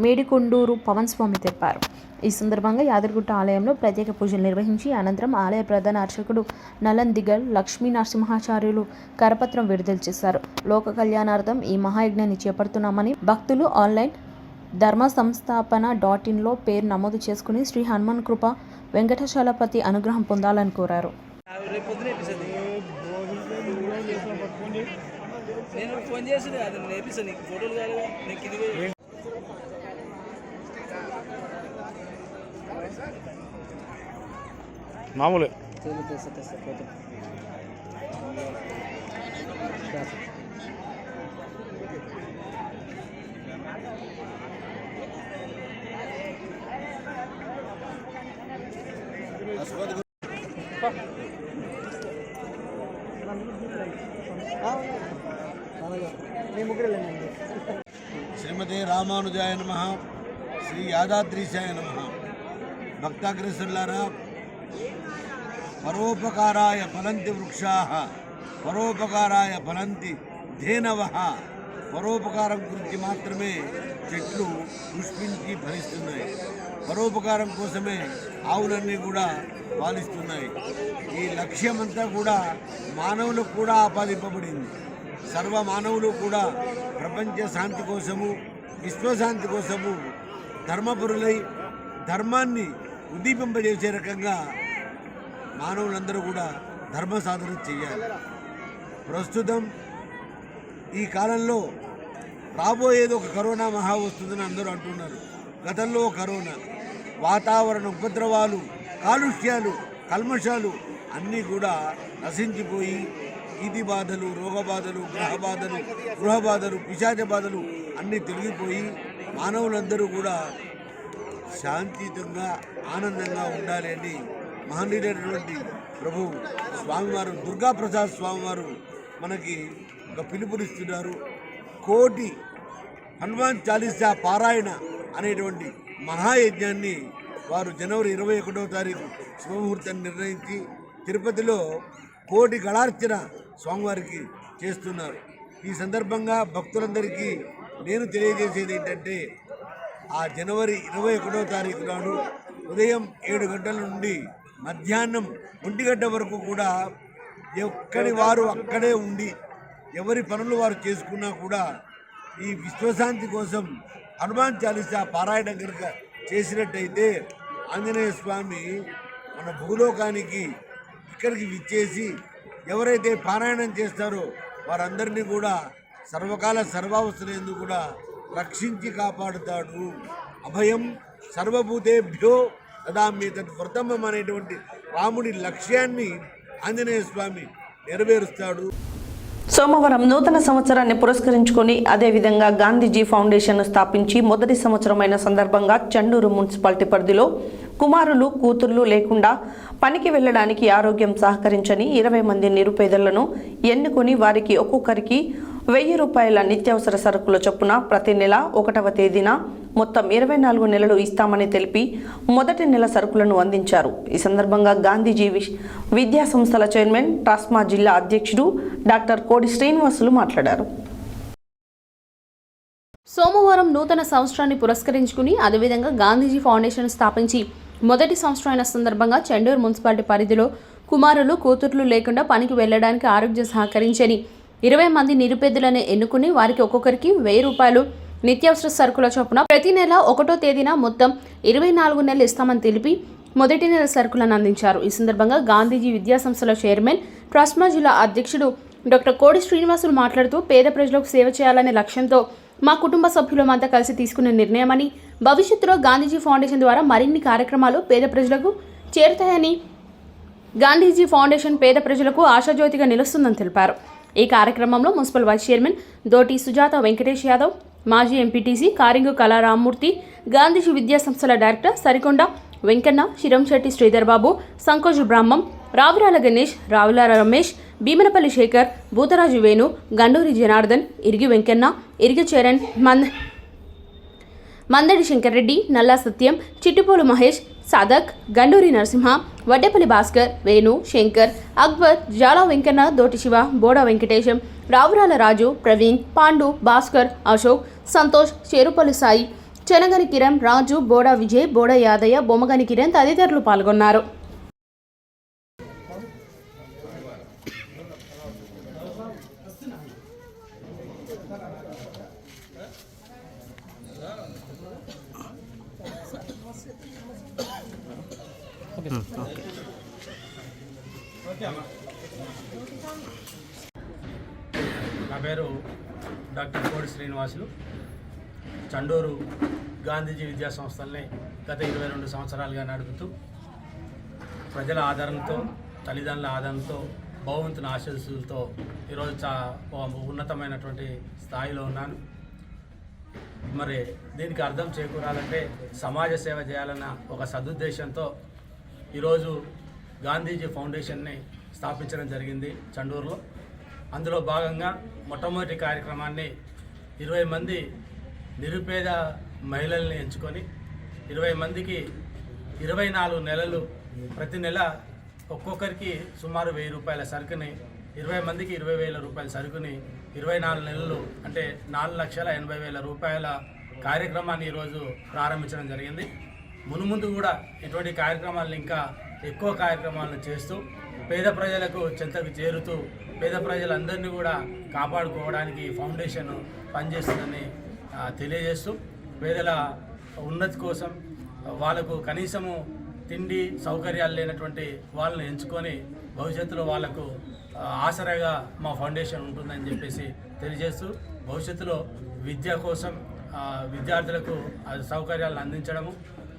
మేడికొండూరు పవన్ స్వామి తెలిపారు. ఈ సందర్భంగా యాదగిరిగుట్ట ఆలయంలో ప్రత్యేక పూజలు నిర్వహించి అనంతరం ఆలయ ప్రధాన అర్చకుడు నలన్ దిగల్ లక్ష్మీ నరసింహాచార్యులు కరపత్రం విడుదల చేశారు. లోక కళ్యాణార్థం ఈ మహాయజ్ఞాన్ని చేపడుతున్నామని భక్తులు ఆన్లైన్ ధర్మ సంస్థాపన.inలో పేరు నమోదు చేసుకుని శ్రీ హనుమాన్ కృప వెంకటాచలపతి అనుగ్రహం పొందాలని కోరారు. మామూలే శ్రీమతే రామానుజాయ నమః. శ్రీ యాదాద్రీశాయ నమః. భక్తాగ్రసులారా, పరోపకారాయ ఫలంతి వృక్షాః, పరోపకారాయ ఫలంతి ధేనవః. పరోపకారం గురించి మాత్రమే చెట్లు పుష్పించి ఫలిస్తున్నాయి. పరోపకారం కోసమే ఆవులన్నీ కూడా పాలిస్తున్నాయి. ఈ లక్ష్యమంతా కూడా మానవులకు కూడా ఆపాదింపబడింది. సర్వ మానవులు కూడా ప్రపంచ శాంతి కోసము, విశ్వశాంతి కోసము ధర్మపురులై ధర్మాన్ని ఉద్దీపింపజేసే రకంగా మానవులందరూ కూడా ధర్మ సాధన చేయాలి. ప్రస్తుతం ఈ కాలంలో రాబోయేది ఒక కరోనా మహా వస్తుందని అందరూ అంటున్నారు. గతంలో కరోనా, వాతావరణ ఉపద్రవాలు, కాలుష్యాలు, కల్మషాలు అన్నీ కూడా నశించిపోయి ఈతి బాధలు, రోగ బాధలు, గృహ బాధలు, పిశాచ బాధలు అన్నీ తొలగిపోయి మానవులందరూ కూడా శాంతియుతంగా ఆనందంగా ఉండాలి అని మహనీయుడైనటువంటి ప్రభు స్వామివారు దుర్గాప్రసాద్ స్వామివారు మనకి ఒక పిలుపునిస్తున్నారు. కోటి హనుమాన్ చాలీసా పారాయణ అనేటువంటి మహాయజ్ఞాన్ని వారు జనవరి 21వ తారీఖు శుభముహూర్తాన్ని నిర్ణయించి తిరుపతిలో కోటి గళార్చన స్వామివారికి చేస్తున్నారు. ఈ సందర్భంగా భక్తులందరికీ నేను తెలియజేసేది ఏంటంటే, ఆ జనవరి 21వ తారీఖు నాడు ఉదయం 7 గంటల నుండి మధ్యాహ్నం 1 గంట వరకు కూడా ఎక్కడి వారు అక్కడే ఉండి ఎవరి పనులు వారు చేసుకున్నా కూడా ఈ విశ్వశాంతి కోసం హనుమాన్ చాలీసా పారాయణ కనుక చేసినట్టయితే ఆంజనేయ స్వామి మన భూలోకానికి ఇక్కడికి విచ్చేసి ఎవరైతే పారాయణం చేస్తారో వారందరినీ కూడా సర్వకాల సర్వావస్థలందు కూడా రక్షించి కాపాడుతాడు. అభయం సర్వభూతేభ్యో దదామి తద్వ్రతమం అనేటువంటి రాముడి లక్ష్యాన్ని ఆంజనేయ స్వామి నెరవేరుస్తాడు. సోమవారం నూతన సంవత్సరాన్ని పురస్కరించుకొని అదేవిధంగా గాంధీజీ ఫౌండేషన్ స్థాపించి మొదటి సంవత్సరమైన సందర్భంగా చండూరు మున్సిపాలిటీ పరిధిలో కుమారులు కూతుర్లు లేకుండా పనికి వెళ్లడానికి ఆరోగ్యం సహకరించని 20 మంది నిరుపేదలను ఎన్నుకొని వారికి ఒక్కొక్కరికి 1000 రూపాయల నిత్యావసర సరుకుల చొప్పున ప్రతి నెల 1వ తేదీన మొత్తం 24 నెలలు ఇస్తామని తెలిపి మొదటి నెల సరుకులను అందించారు. ఈ సందర్భంగా గాంధీజీ విద్యా సంస్థల చైర్మన్ ట్రాస్మా జిల్లా అధ్యక్షుడు డాక్టర్ కోడి శ్రీనివాసులు మాట్లాడారు. సోమవారం నూతన సంవత్సరాన్ని పురస్కరించుకుని అదేవిధంగా గాంధీజీ ఫౌండేషన్ స్థాపించి మొదటి సంవత్సరం అయిన సందర్భంగా చండూరు మున్సిపాలిటీ పరిధిలో కుమారులు కూతుర్లు లేకుండా పనికి వెళ్లడానికి ఆరోగ్యం సహకరించని 20 మంది నిరుపేదలను ఎన్నుకుని వారికి ఒక్కొక్కరికి 1000 రూపాయలు నిత్యావసర సరుకుల చొప్పున ప్రతి నెల 1వ తేదీన మొత్తం 24 నెలలు ఇస్తామని తెలిపి మొదటి నెల సరుకులను అందించారు. ఈ సందర్భంగా గాంధీజీ విద్యా సంస్థల చైర్మన్ ట్రాస్మా జిల్లా అధ్యక్షుడు డాక్టర్ కోడి శ్రీనివాసులు మాట్లాడుతూ పేద ప్రజలకు సేవ చేయాలనే లక్ష్యంతో మా కుటుంబ సభ్యులమంతా కలిసి తీసుకున్న నిర్ణయమని, భవిష్యత్తులో గాంధీజీ ఫౌండేషన్ ద్వారా మరిన్ని కార్యక్రమాలు పేద ప్రజలకు చేరుతాయని, గాంధీజీ ఫౌండేషన్ పేద ప్రజలకు ఆశాజ్యోతిగా నిలుస్తుందని తెలిపారు. ఈ కార్యక్రమంలో municipal vice chairman దోటి Sujatha Venkatesh Yadav, మాజీ ఎంపీటీసీ కారింగు కళా రామ్మూర్తి, గాంధీజీ విద్యా సంస్థల డైరెక్టర్ సరికొండ వెంకన్న, శిరంశెట్టి శ్రీధర్ బాబు, సంకోజు బ్రాహ్మం, రావిరాల గణేష్, రావుల రమేష్, భీమనపల్లి శేఖర్, భూతరాజు వేణు, గండూరి జనార్దన్, ఇరిగి వెంకన్న, ఇరిగి చరణ్, మందడి శంకర్రెడ్డి, నల్లా సత్యం, చిట్టిపోలు మహేష్, సాదక్, గండూరి నరసింహ, వడ్డేపల్లి భాస్కర్, వేణు, శంకర్, అక్బర్, జాలా వెంకన్న, దోటి శివ, బోడా వెంకటేశం, రావురాల రాజు, ప్రవీణ్, పాండు, భాస్కర్, అశోక్, సంతోష్, చేరుపల్లి సాయి, చెనగని కిరణ్, రాజు, బోడా విజయ్, బోడా యాదయ్య, బొమ్మగని కిరణ్ తదితరులు పాల్గొన్నారు. నా పేరు డాక్టర్ కోడి శ్రీనివాసులు. చండూరు గాంధీజీ విద్యా సంస్థల్ని గత 22 సంవత్సరాలుగా నడుపుతూ ప్రజల ఆదరణతో, తల్లిదండ్రుల ఆదరణతో, భగవంతుని ఆశీస్సులతో ఈరోజు ఉన్నతమైనటువంటి స్థాయిలో ఉన్నాను. మరి దీనికి అర్థం చేకూరాలంటే సమాజ సేవ చేయాలన్న ఒక సదుద్దేశంతో ఈరోజు గాంధీజీ ఫౌండేషన్ని స్థాపించడం జరిగింది చండూరులో. అందులో భాగంగా మొట్టమొదటి కార్యక్రమాన్ని 20 మంది నిరుపేద మహిళల్ని ఎంచుకొని 20 మందికి 24 నెలలు ప్రతి నెల ఒక్కొక్కరికి సుమారు 1000 రూపాయల సరుకుని, 20 మందికి 20,000 రూపాయల సరుకుని 24 నెలలు అంటే 4,80,000 రూపాయల కార్యక్రమాన్ని ఈరోజు ప్రారంభించడం జరిగింది. మునుముందు కూడా ఇటువంటి కార్యక్రమాలను ఇంకా ఎక్కువ కార్యక్రమాలను చేస్తూ పేద ప్రజలకు చెంతకు చేరుతూ పేద ప్రజలందరినీ కూడా కాపాడుకోవడానికి ఫౌండేషన్ పనిచేస్తుందని తెలియజేస్తూ పేదల ఉన్నతి కోసం వాళ్ళకు కనీసము తిండి సౌకర్యాలు లేనటువంటి వాళ్ళని ఎంచుకొని భవిష్యత్తులో వాళ్ళకు ఆసరాగా మా ఫౌండేషన్ ఉంటుందని చెప్పేసి తెలియజేస్తూ భవిష్యత్తులో విద్య కోసం విద్యార్థులకు సౌకర్యాలను అందించడము,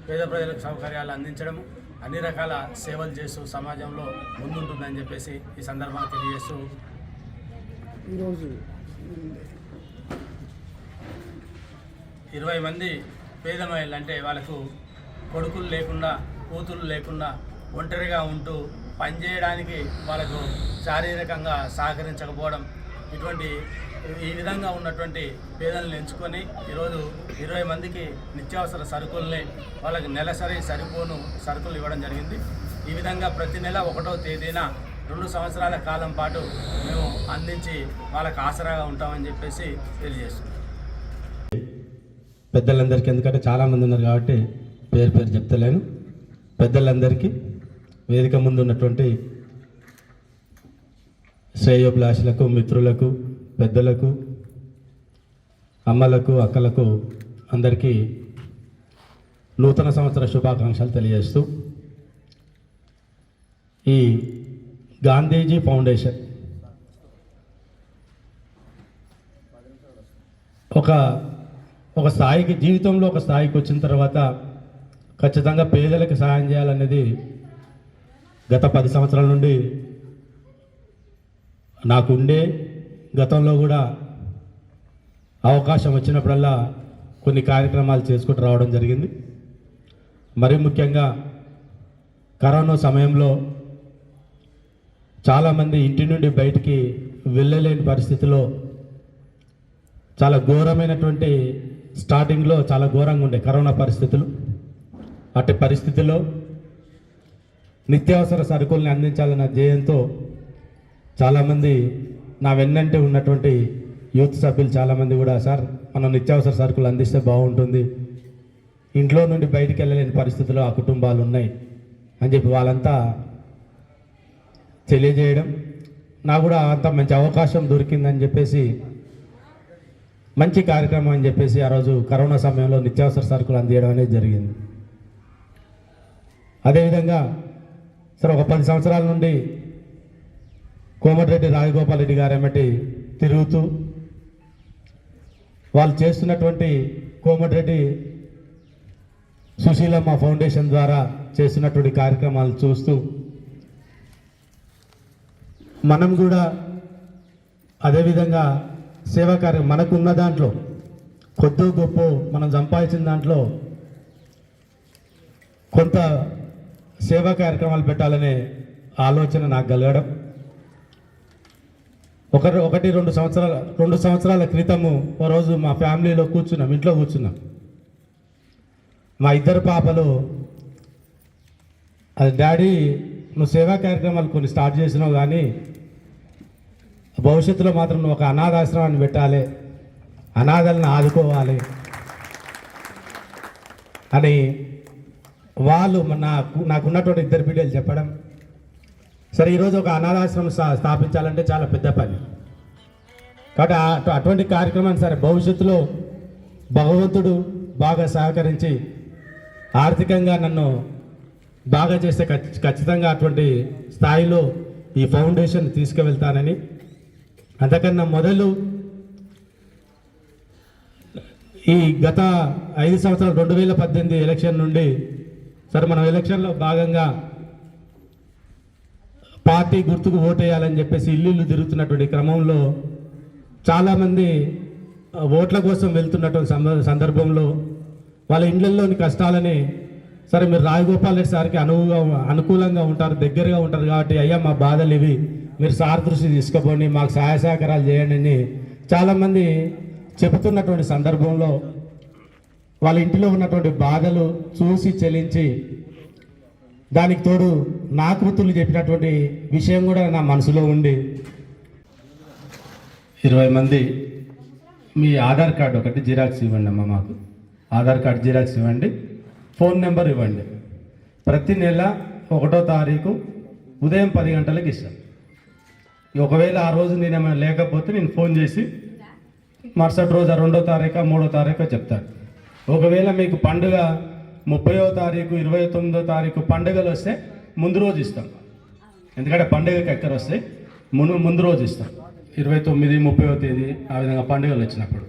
పేద ప్రజలకు సౌకర్యాలు అందించడము, అన్ని రకాల సేవలు చేస్తూ సమాజంలో ముందుంటుందని చెప్పేసి ఈ సందర్భంగా తెలియజేస్తూ ఈరోజు 20 మంది పేద మహిళలు అంటే వాళ్ళకు కొడుకులు లేకుండా, కూతుళ్ళు లేకుండా ఒంటరిగా ఉంటూ పనిచేయడానికి వాళ్ళకు శారీరకంగా సహకరించకపోవడం, ఈ విధంగా ఉన్నటువంటి పేదలను ఎంచుకొని ఈరోజు 20 మందికి నిత్యావసర సరుకుల్ని వాళ్ళకి నెలసరి సరిపోను సరుకులు ఇవ్వడం జరిగింది. ఈ విధంగా ప్రతి నెల 1వ తేదీన 2 సంవత్సరాల కాలం పాటు మేము అందించి వాళ్ళకి ఆసరాగా ఉంటామని చెప్పేసి తెలియజేస్తున్నాం. పెద్దలందరికీ, ఎందుకంటే చాలామంది ఉన్నారు కాబట్టి పేరు పేరు చెప్తలేను. పెద్దలందరికీ, వేదిక ముందు ఉన్నటువంటి శ్రేయోభిలాషులకు, మిత్రులకు, పెద్దలకు, అమ్మలకు, అక్కలకు అందరికీ నూతన సంవత్సర శుభాకాంక్షలు తెలియజేస్తూ ఈ గాంధీజీ ఫౌండేషన్ ఒక స్థాయికి, జీవితంలో ఒక స్థాయికి వచ్చిన తర్వాత ఖచ్చితంగా పేదలకు సహాయం చేయాలనేది గత 10 సంవత్సరాల నుండి నాకుండే. గతంలో కూడా అవకాశం వచ్చినప్పుడల్లా కొన్ని కార్యక్రమాలు చేసుకుంటూ రావడం జరిగింది. మరి ముఖ్యంగా కరోనా సమయంలో చాలామంది ఇంటి నుండి బయటికి వెళ్ళలేని పరిస్థితిలో చాలా ఘోరమైనటువంటి, స్టార్టింగ్లో చాలా ఘోరంగా ఉండే కరోనా పరిస్థితులు. అట్టి పరిస్థితుల్లో నిత్యావసర సరుకుల్ని అందించాలన్న ధ్యేయంతో చాలామంది నా వెన్నంటే ఉన్నటువంటి యూత్ సభ్యులు చాలామంది కూడా, సార్ మనం నిత్యావసర సరుకులు అందిస్తే బాగుంటుంది, ఇంట్లో నుండి బయటికి వెళ్ళలేని పరిస్థితుల్లో ఆ కుటుంబాలు ఉన్నాయి అని చెప్పి వాళ్ళంతా తెలియజేయడం, నాకు కూడా అంత మంచి అవకాశం దొరికిందని చెప్పేసి, మంచి కార్యక్రమం అని చెప్పేసి ఆ రోజు కరోనా సమయంలో నిత్యావసర సరుకులు అందించడం అనేది జరిగింది. అదేవిధంగా సరే ఒక 10 సంవత్సరాల నుండి కోమటిరెడ్డి రాజగోపాల్ రెడ్డి గారు ఏమిటి తిరుగుతూ వాళ్ళు చేస్తున్నటువంటి కోమటిరెడ్డి సుశీలమ్మ ఫౌండేషన్ ద్వారా చేస్తున్నటువంటి కార్యక్రమాలు చూస్తూ మనం కూడా అదేవిధంగా సేవా కార్యం మనకున్న దాంట్లో కొద్దో గొప్ప మనం సంపాదించిన దాంట్లో కొంత సేవా కార్యక్రమాలు పెట్టాలనే ఆలోచన నాకు కలగడం, రెండు సంవత్సరాల క్రితము ఓ రోజు మా ఫ్యామిలీలో కూర్చున్నాం, ఇంట్లో కూర్చున్నాం. మా ఇద్దరు పాపలు, అది డాడీ నువ్వు సేవా కార్యక్రమాలు కొన్ని స్టార్ట్ చేసినావు, కానీ భవిష్యత్తులో మాత్రం నువ్వు ఒక అనాథాశ్రమాన్ని పెట్టాలి, అనాథలను ఆదుకోవాలి అని వాళ్ళు నాకున్నటువంటి ఇద్దరు బిడ్డలు చెప్పడం. సరే, ఈరోజు ఒక అనాథాశ్రమం స్థాపించాలంటే చాలా పెద్ద పని. కాబట్టి అటువంటి కార్యక్రమాన్ని సరే భవిష్యత్తులో భగవంతుడు బాగా సహకరించి ఆర్థికంగా నన్ను బాగా చేస్తే ఖచ్చితంగా అటువంటి స్థాయిలో ఈ ఫౌండేషన్ తీసుకువెళ్తానని, అంతకన్నా మొదలు ఈ గత 5 సంవత్సరాలు 2018 ఎలక్షన్ నుండి సరే మనం ఎలక్షన్లో భాగంగా పార్టీ గుర్తుకు ఓటేయాలని చెప్పేసి ఇల్లు తిరుగుతున్నటువంటి క్రమంలో చాలామంది ఓట్ల కోసం వెళ్తున్నటువంటి సందర్భంలో వాళ్ళ ఇళ్లలోని కష్టాలని సరే మీరు రాజగోపాల్ రెడ్డి సార్కి అనుకూలంగా ఉంటారు, దగ్గరగా ఉంటారు కాబట్టి అయ్యా మా బాధలు ఇవి, మీరు సార్ దృష్టి తీసుకుపోండి, మాకు సహాయ సహకారాలు చేయండి అని చాలామంది చెబుతున్నటువంటి సందర్భంలో వాళ్ళ ఇంటిలో ఉన్నటువంటి బాధలు చూసి చెల్లించి దానికి తోడు నా కూతుళ్ళు చెప్పినటువంటి విషయం కూడా నా మనసులో ఉండి 20 మంది మీ ఆధార్ కార్డు ఒకటి జిరాక్స్ ఇవ్వండి అమ్మ, మాకు ఆధార్ కార్డు జిరాక్స్ ఇవ్వండి, ఫోన్ నెంబర్ ఇవ్వండి, ప్రతి నెల 1వ తారీఖు ఉదయం 10 గంటలకు ఇస్తాను. ఒకవేళ ఆ రోజు నేను ఏమైనా లేకపోతే నేను ఫోన్ చేసి మరుసటి రోజు 2వ తారీఖు 3వ తారీఖు చెప్తాను. ఒకవేళ మీకు పండుగ 30వ తారీఖు 29వ తారీఖు పండుగలు వస్తే ముందు రోజు ఇస్తాం, ఎందుకంటే పండుగకి ఎక్కడ వస్తే ముందు రోజు ఇస్తాం, 29, 30వ తేదీ ఆ విధంగా పండుగలు వచ్చినప్పుడు.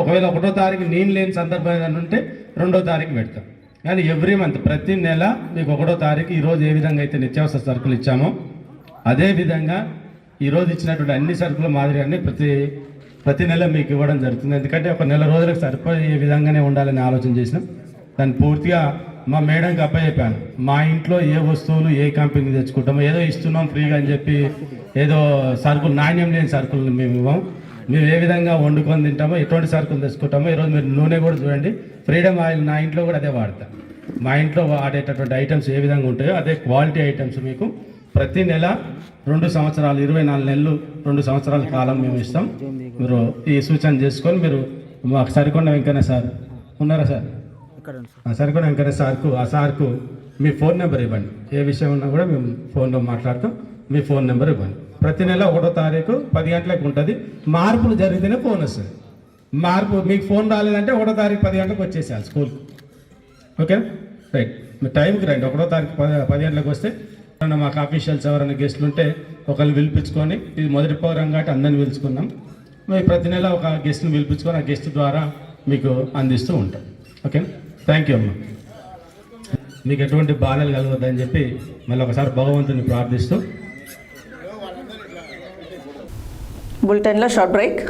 ఒకవేళ 1వ తారీఖు నేను లేని సందర్భం ఏదైనా ఉంటే 2వ తారీఖు పెడతాం. కానీ ఎవ్రీ మంత్ ప్రతి నెల మీకు 1వ తారీఖు ఈరోజు ఏ విధంగా అయితే నిత్యావసర సరుకులు ఇచ్చామో అదేవిధంగా ఈరోజు ఇచ్చినటువంటి అన్ని సరుకుల మాదిరిగానే ప్రతి నెల మీకు ఇవ్వడం జరుగుతుంది. ఎందుకంటే ఒక నెల రోజులకు సరిపోయే విధంగానే ఉండాలని ఆలోచన చేసినాం. దాన్ని పూర్తిగా మా మేడంకి అప్పచెప్పాను. మా ఇంట్లో ఏ వస్తువులు ఏ కంపెనీ తెచ్చుకుంటామో ఏదో ఇస్తున్నాం ఫ్రీగా అని చెప్పి ఏదో సరుకులు నాణ్యం లేని సరుకులు మేము ఇవ్వం. మేము ఏ విధంగా వండుకొని తింటామో ఎటువంటి సరుకులు తెచ్చుకుంటామో. ఈరోజు మీరు నూనె కూడా చూడండి, ఫ్రీడమ్ ఆయిల్ నా ఇంట్లో కూడా అదే వాడతాం. మా ఇంట్లో వాడేటటువంటి ఐటమ్స్ ఏ విధంగా ఉంటాయో అదే క్వాలిటీ ఐటమ్స్ మీకు ప్రతి నెల 2 సంవత్సరాలు 24 నెలలు 2 సంవత్సరాల కాలం మేము ఇస్తాం. మీరు ఈ సూచన చేసుకొని మీరు మాకు సరికొండ వెంకన్న సార్ ఉన్నారా సార్, సరికొండ వెంకన్న సార్కు మీ ఫోన్ నెంబర్ ఇవ్వండి. ఏ విషయం ఉన్నా కూడా మేము ఫోన్లో మాట్లాడతాం. మీ ఫోన్ నెంబర్ ఇవ్వండి. ప్రతి నెల 1వ తారీఖు 10 గంటలకు ఉంటుంది. మార్పులు జరిగితేనే ఫోన్ వస్తుంది. మీకు ఫోన్ రాలేదంటే 1వ తారీఖు 10 గంటలకు వచ్చేసేయాలి స్కూల్కి. ఓకేనా? రైట్, మీరు టైంకి రండి. 1వ తారీఖు 10 గంటలకు వస్తే మాకు ఆఫీషియల్స్ ఎవరైనా గెస్టులు ఉంటే ఒకరిని పిలిపించుకొని, ఇది మొదటి ప్రోగ్రాం కాబట్టి అందరిని పిలుచుకున్నాం. మేము ప్రతి నెల ఒక గెస్ట్ని పిలిపించుకొని ఆ గెస్ట్ ద్వారా మీకు అందిస్తూ ఉంటాం. ఓకే, థ్యాంక్ యూ అమ్మ. మీకు ఎటువంటి బాధలు కలగద్దని చెప్పి మళ్ళీ ఒకసారి భగవంతుని ప్రార్థిస్తూ బులెటిన్లో short break.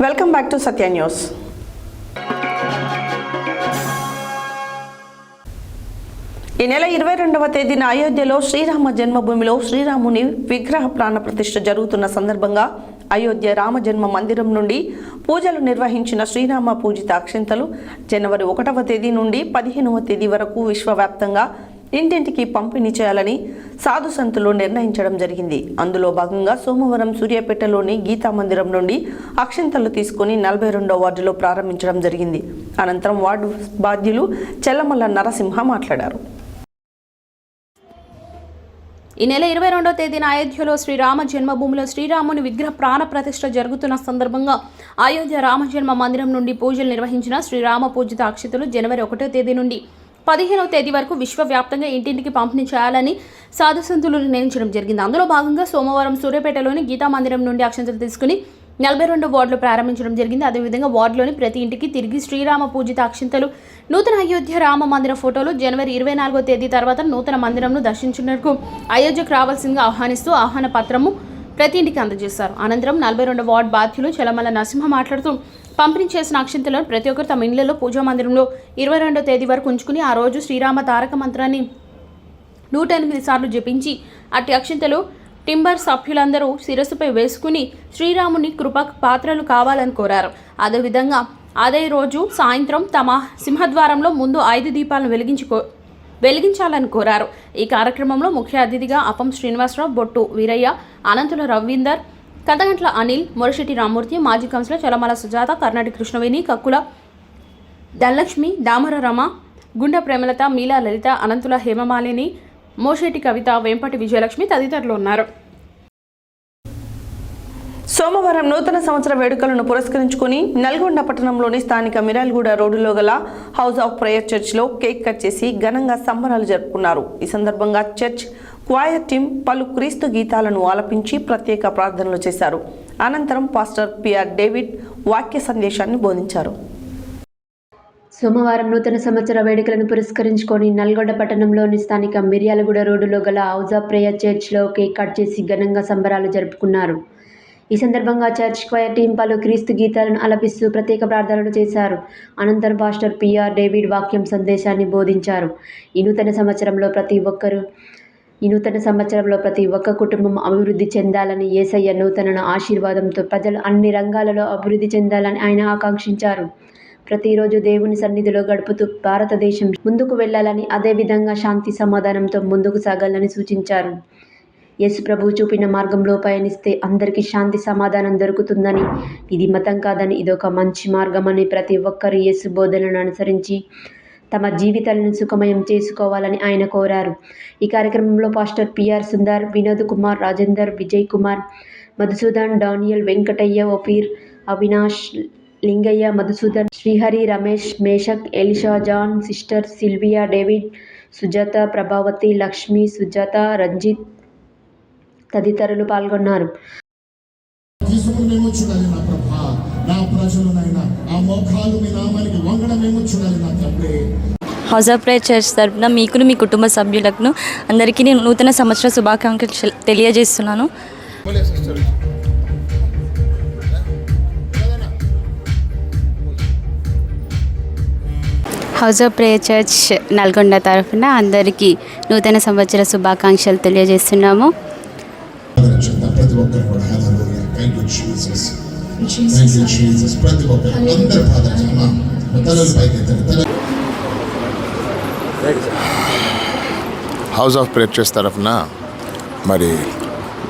Welcome back to Satya news. ఈ నెల 22వ తేదీన అయోధ్యలో శ్రీరామ జన్మభూమిలో శ్రీరాముని విగ్రహ ప్రాణ ప్రతిష్ఠ జరుగుతున్న సందర్భంగా అయోధ్య రామ జన్మ మందిరం నుండి పూజలు నిర్వహించిన శ్రీరామ పూజిత అక్షింతలు జనవరి 1వ తేదీ నుండి 15వ తేదీ వరకు విశ్వవ్యాప్తంగా ఇంటింటికి పంపిణీ చేయాలని సాధు సంతులు నిర్ణయించడం జరిగింది. అందులో భాగంగా సోమవారం సూర్యాపేటలోని గీతా మందిరం నుండి అక్షింతలు తీసుకుని 42వ వార్డులో ప్రారంభించడం జరిగింది. అనంతరం వార్డు బాధ్యులు చెల్లమల్ల నరసింహ మాట్లాడారు. ఈ నెల 22వ తేదీన అయోధ్యలో శ్రీరామ జన్మభూమిలో శ్రీరాముని విగ్రహ ప్రాణ ప్రతిష్ఠ జరుగుతున్న సందర్భంగా అయోధ్య రామ జన్మ మందిరం నుండి పూజలు నిర్వహించిన శ్రీరామ పూజిత అక్షింతలు జనవరి 1వ తేదీ నుండి 15వ తేదీ వరకు విశ్వవ్యాప్తంగా ఇంటింటికి పంపిణీ చేయాలని సాధు సంతులు నిర్ణయించడం జరిగింది. అందులో భాగంగా సోమవారం సూర్యాపేటలోని గీతా మందిరం నుండి అక్షింతలు తీసుకుని 42వ వార్డులో ప్రారంభించడం జరిగింది. అదేవిధంగా వార్డులోని ప్రతి ఇంటికి తిరిగి శ్రీరామ పూజిత అక్షింతలు, నూతన అయోధ్య రామ మందిర ఫోటోలు జనవరి 24వ తేదీ తర్వాత నూతన మందిరంను దర్శించుటకు అయోధ్యకు రావాల్సిందిగా ఆహ్వానిస్తూ ఆహ్వాన పత్రము ప్రతి ఇంటికి అందజేశారు. అనంతరం 42వ వార్డు బాధ్యులు చెలమల్ల నరసింహ మాట్లాడుతూ పంపిణీ చేసిన అక్షింతలను ప్రతి ఒక్కరు తమ ఇళ్లలో పూజా మందిరంలో 22వ తేదీ వరకు ఉంచుకుని ఆ రోజు శ్రీరామ తారక మంత్రాన్ని 108 సార్లు జపించి అట్టి అక్షింతలు టింబర్ సభ్యులందరూ శిరస్సుపై వేసుకుని శ్రీరాముని కృపకు పాత్రలు కావాలని కోరారు. అదేవిధంగా అదే రోజు సాయంత్రం తమ సింహద్వారంలో ముందు 5 దీపాలను వెలిగించాలని కోరారు. ఈ కార్యక్రమంలో ముఖ్య అతిథిగా అపం శ్రీనివాసరావు, బొట్టు వీరయ్య, అనంతుల రవీందర్, కథగంట్ల అనిల్, మొరశెట్టి రామూర్తి, మాజీ కౌన్సిలర్ చలమల సుజాత, కర్ణాటి కృష్ణవేణి, కక్కుల ధనలక్ష్మి, దామర రమ, గుండె ప్రేమలత, మీలా లలిత, అనంతుల హేమమాలిని, మోషేటి కవిత, వెంపటి విజయలక్ష్మి తదితరులు ఉన్నారు. సోమవారం నూతన సంవత్సర వేడుకలను పురస్కరించుకుని నల్గొండ పట్టణంలోని స్థానిక మిరాల్గూడ రోడ్డులో గల హౌస్ ఆఫ్ ప్రేయర్ చర్చ్లో కేక్ కట్ చేసి ఘనంగా సంబరాలు జరుపుకున్నారు. ఈ సందర్భంగా చర్చ్ క్వాయర్ టీం పలు క్రీస్తు గీతాలను ఆలపించి ప్రత్యేక ప్రార్థనలు చేశారు. అనంతరం పాస్టర్ పిఆర్ డేవిడ్ వాక్య సందేశాన్ని బోధించారు. సోమవారం నూతన సంవత్సర వేడుకలను పురస్కరించుకొని నల్గొండ పట్టణంలోని స్థానిక మిర్యాలగూడ రోడ్డులో గల హౌస్ ఆఫ్ ప్రేయర్ చర్చ్లో కేక్ కట్ చేసి ఘనంగా సంబరాలు జరుపుకున్నారు. ఈ సందర్భంగా చర్చ్ క్వైర్ టీం పలు క్రీస్తు గీతాలను ఆలపిస్తూ ప్రత్యేక ప్రార్థనలు చేశారు. అనంతరం పాస్టర్ పిఆర్ డేవిడ్ వాక్యం సందేశాన్ని బోధించారు. ఈ నూతన సంవత్సరంలో ప్రతి ఒక్క కుటుంబం అభివృద్ధి చెందాలని, యేసయ్య నూతన ఆశీర్వాదంతో ప్రజలు అన్ని రంగాలలో అభివృద్ధి చెందాలని ఆయన ఆకాంక్షించారు. ప్రతిరోజు దేవుని సన్నిధిలో గడుపుతూ భారతదేశం ముందుకు వెళ్లాలని, అదేవిధంగా శాంతి సమాధానంతో ముందుకు సాగాలని సూచించారు. యేసు ప్రభువు చూపిన మార్గంలో పయనిస్తే అందరికీ శాంతి సమాధానం దొరుకుతుందని, ఇది మతం కాదని, ఇదొక మంచి మార్గమని, ప్రతి ఒక్కరు యేసు బోధనలను అనుసరించి తమ జీవితాలను సుఖమయం చేసుకోవాలని ఆయన కోరారు. ఈ కార్యక్రమంలో pastor PR Sundar, Vinod Kumar, Rajender, Vijay Kumar, Madhusudan, Daniel, Venkataiah, Ophir, Avinash, Lingaiah, Madhusudan, Srihari, Ramesh, Meshach, Elisha, John, sister Sylvia, David, Sujatha, Prabhavathi, Lakshmi, Sujatha, Ranjith తదితరులు పాల్గొన్నారు. హౌస్ ఆఫ్ ప్రేయర్ చర్చ్ తరపున మీకును మీ కుటుంబ సభ్యులకు అందరికీ నేను నూతన సంవత్సర శుభాకాంక్షలు తెలియజేస్తున్నాను. House of prayer church Nalgonda తరఫున అందరికీ నూతన సంవత్సర శుభాకాంక్షలు తెలియజేస్తున్నాము. ప్రతి ఒక్కరు కూడా హల్లెలూయా, థాంక్యూ జీసస్, థాంక్యూ జీసస్. ప్రతి ఒక్కరు అందరూ ప్రార్థన తలలు పైకెత్తండి. హౌస్ ఆఫ్ ప్రేయర్ చర్చ్ తరఫున మరి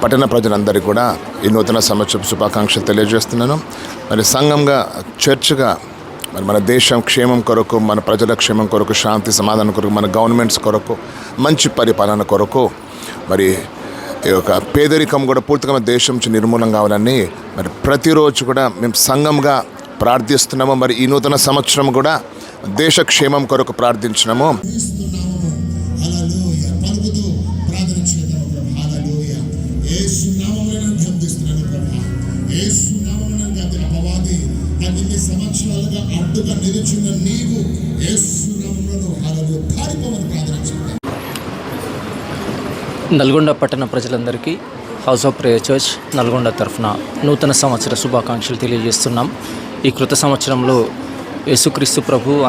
పట్టణ ప్రజలందరికీ కూడా ఈ నూతన సంవత్సర శుభాకాంక్షలు తెలియజేస్తున్నాను. మరి సంఘంగా, చర్చ్గా మరి మన దేశం క్షేమం కొరకు, మన ప్రజల క్షేమం కొరకు, శాంతి సమాధానం కొరకు, మన గవర్నమెంట్స్ కొరకు, మంచి పరిపాలన కొరకు, మరి ఈ యొక్క పేదరికం కూడా పూర్తిగా మన దేశం నుంచి నిర్మూలన కావాలని మరి ప్రతిరోజు కూడా మేము సంఘంగా ప్రార్థిస్తున్నాము. మరి ఈ నూతన సంవత్సరం కూడా దేశ క్షేమం కొరకు ప్రార్థించినాము. నల్గొండ పట్టణ ప్రజలందరికీ house of prayer church Nalgonda తరఫున నూతన సంవత్సర శుభాకాంక్షలు తెలియజేస్తున్నాం. ఈ కృత సంవత్సరంలో యేసుక్రీస్తు ప్రభు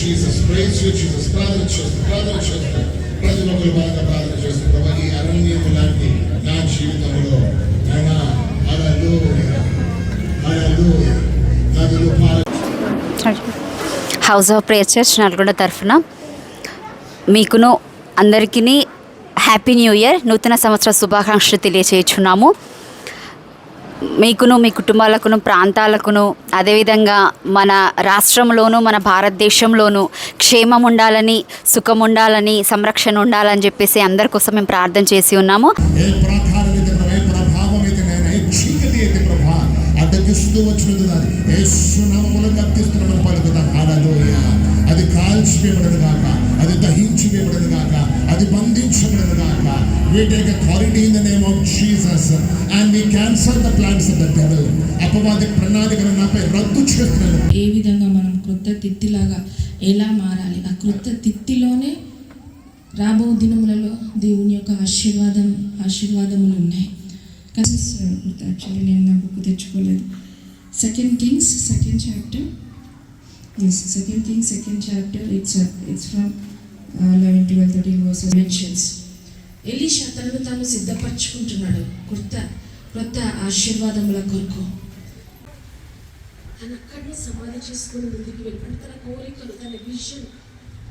జీసస్ ప్రైజ్ యు జీసస్ ప్రార్థన చేస్తూ ప్రతి ఒక్కరు బాగా ప్రార్థన చేస్తూ ప్రభా ఈ అరణ్యము లాంటి నా జీవితంలో అయినా house of prayer church Nalgonda తరఫున మీకును అందరికీ హ్యాపీ న్యూ ఇయర్ నూతన సంవత్సర శుభాకాంక్షలు తెలియచేయుచున్నాము. మీకును మీ కుటుంబాలకును ప్రాంతాలకును అదేవిధంగా మన రాష్ట్రంలోనూ మన భారతదేశంలోనూ క్షేమం ఉండాలని, సుఖం ఉండాలని, సంరక్షణ ఉండాలని చెప్పేసి అందరి కోసం మేము ప్రార్థన చేసి ఉన్నాము. అడ్డగిస్తూ వచ్చినది యేసునామములో గద్దిస్తున్నామని పలుకుతాం. హల్లెలూయా. అది కాల్చివేయబడను గాక, అది దహించివేయబడను గాక, అది బంధించబడను గాక. We take authority in the name of Jesus and we cancel the plans of the devil. అపవాది ప్రణాళికలను నాపై రద్దు చేస్తున్నాను. ఏ విధంగా మనం క్రొత్త తిత్తిలాగా ఎలా మారాలి, ఆ క్రొత్త తిత్తిలోనే రాబో దినములలో దేవుని యొక్క ఆశీర్వాదములు ఉన్నాయి. యాక్చువల్లీ నేను నా బుక్ తెచ్చుకోలేదు. Second Kings second chapter it's from 11, 12, 13 verses mentions. Elisha తనను తాను సిద్ధపరచుకుంటున్నాడు క్రొత్త ఆశీర్వాదముల కొరకు. తను అక్కడనే సమాధి చేసుకుని ముందుకు వెళ్ళిపోయి తన కోరికలు, తన విజన్,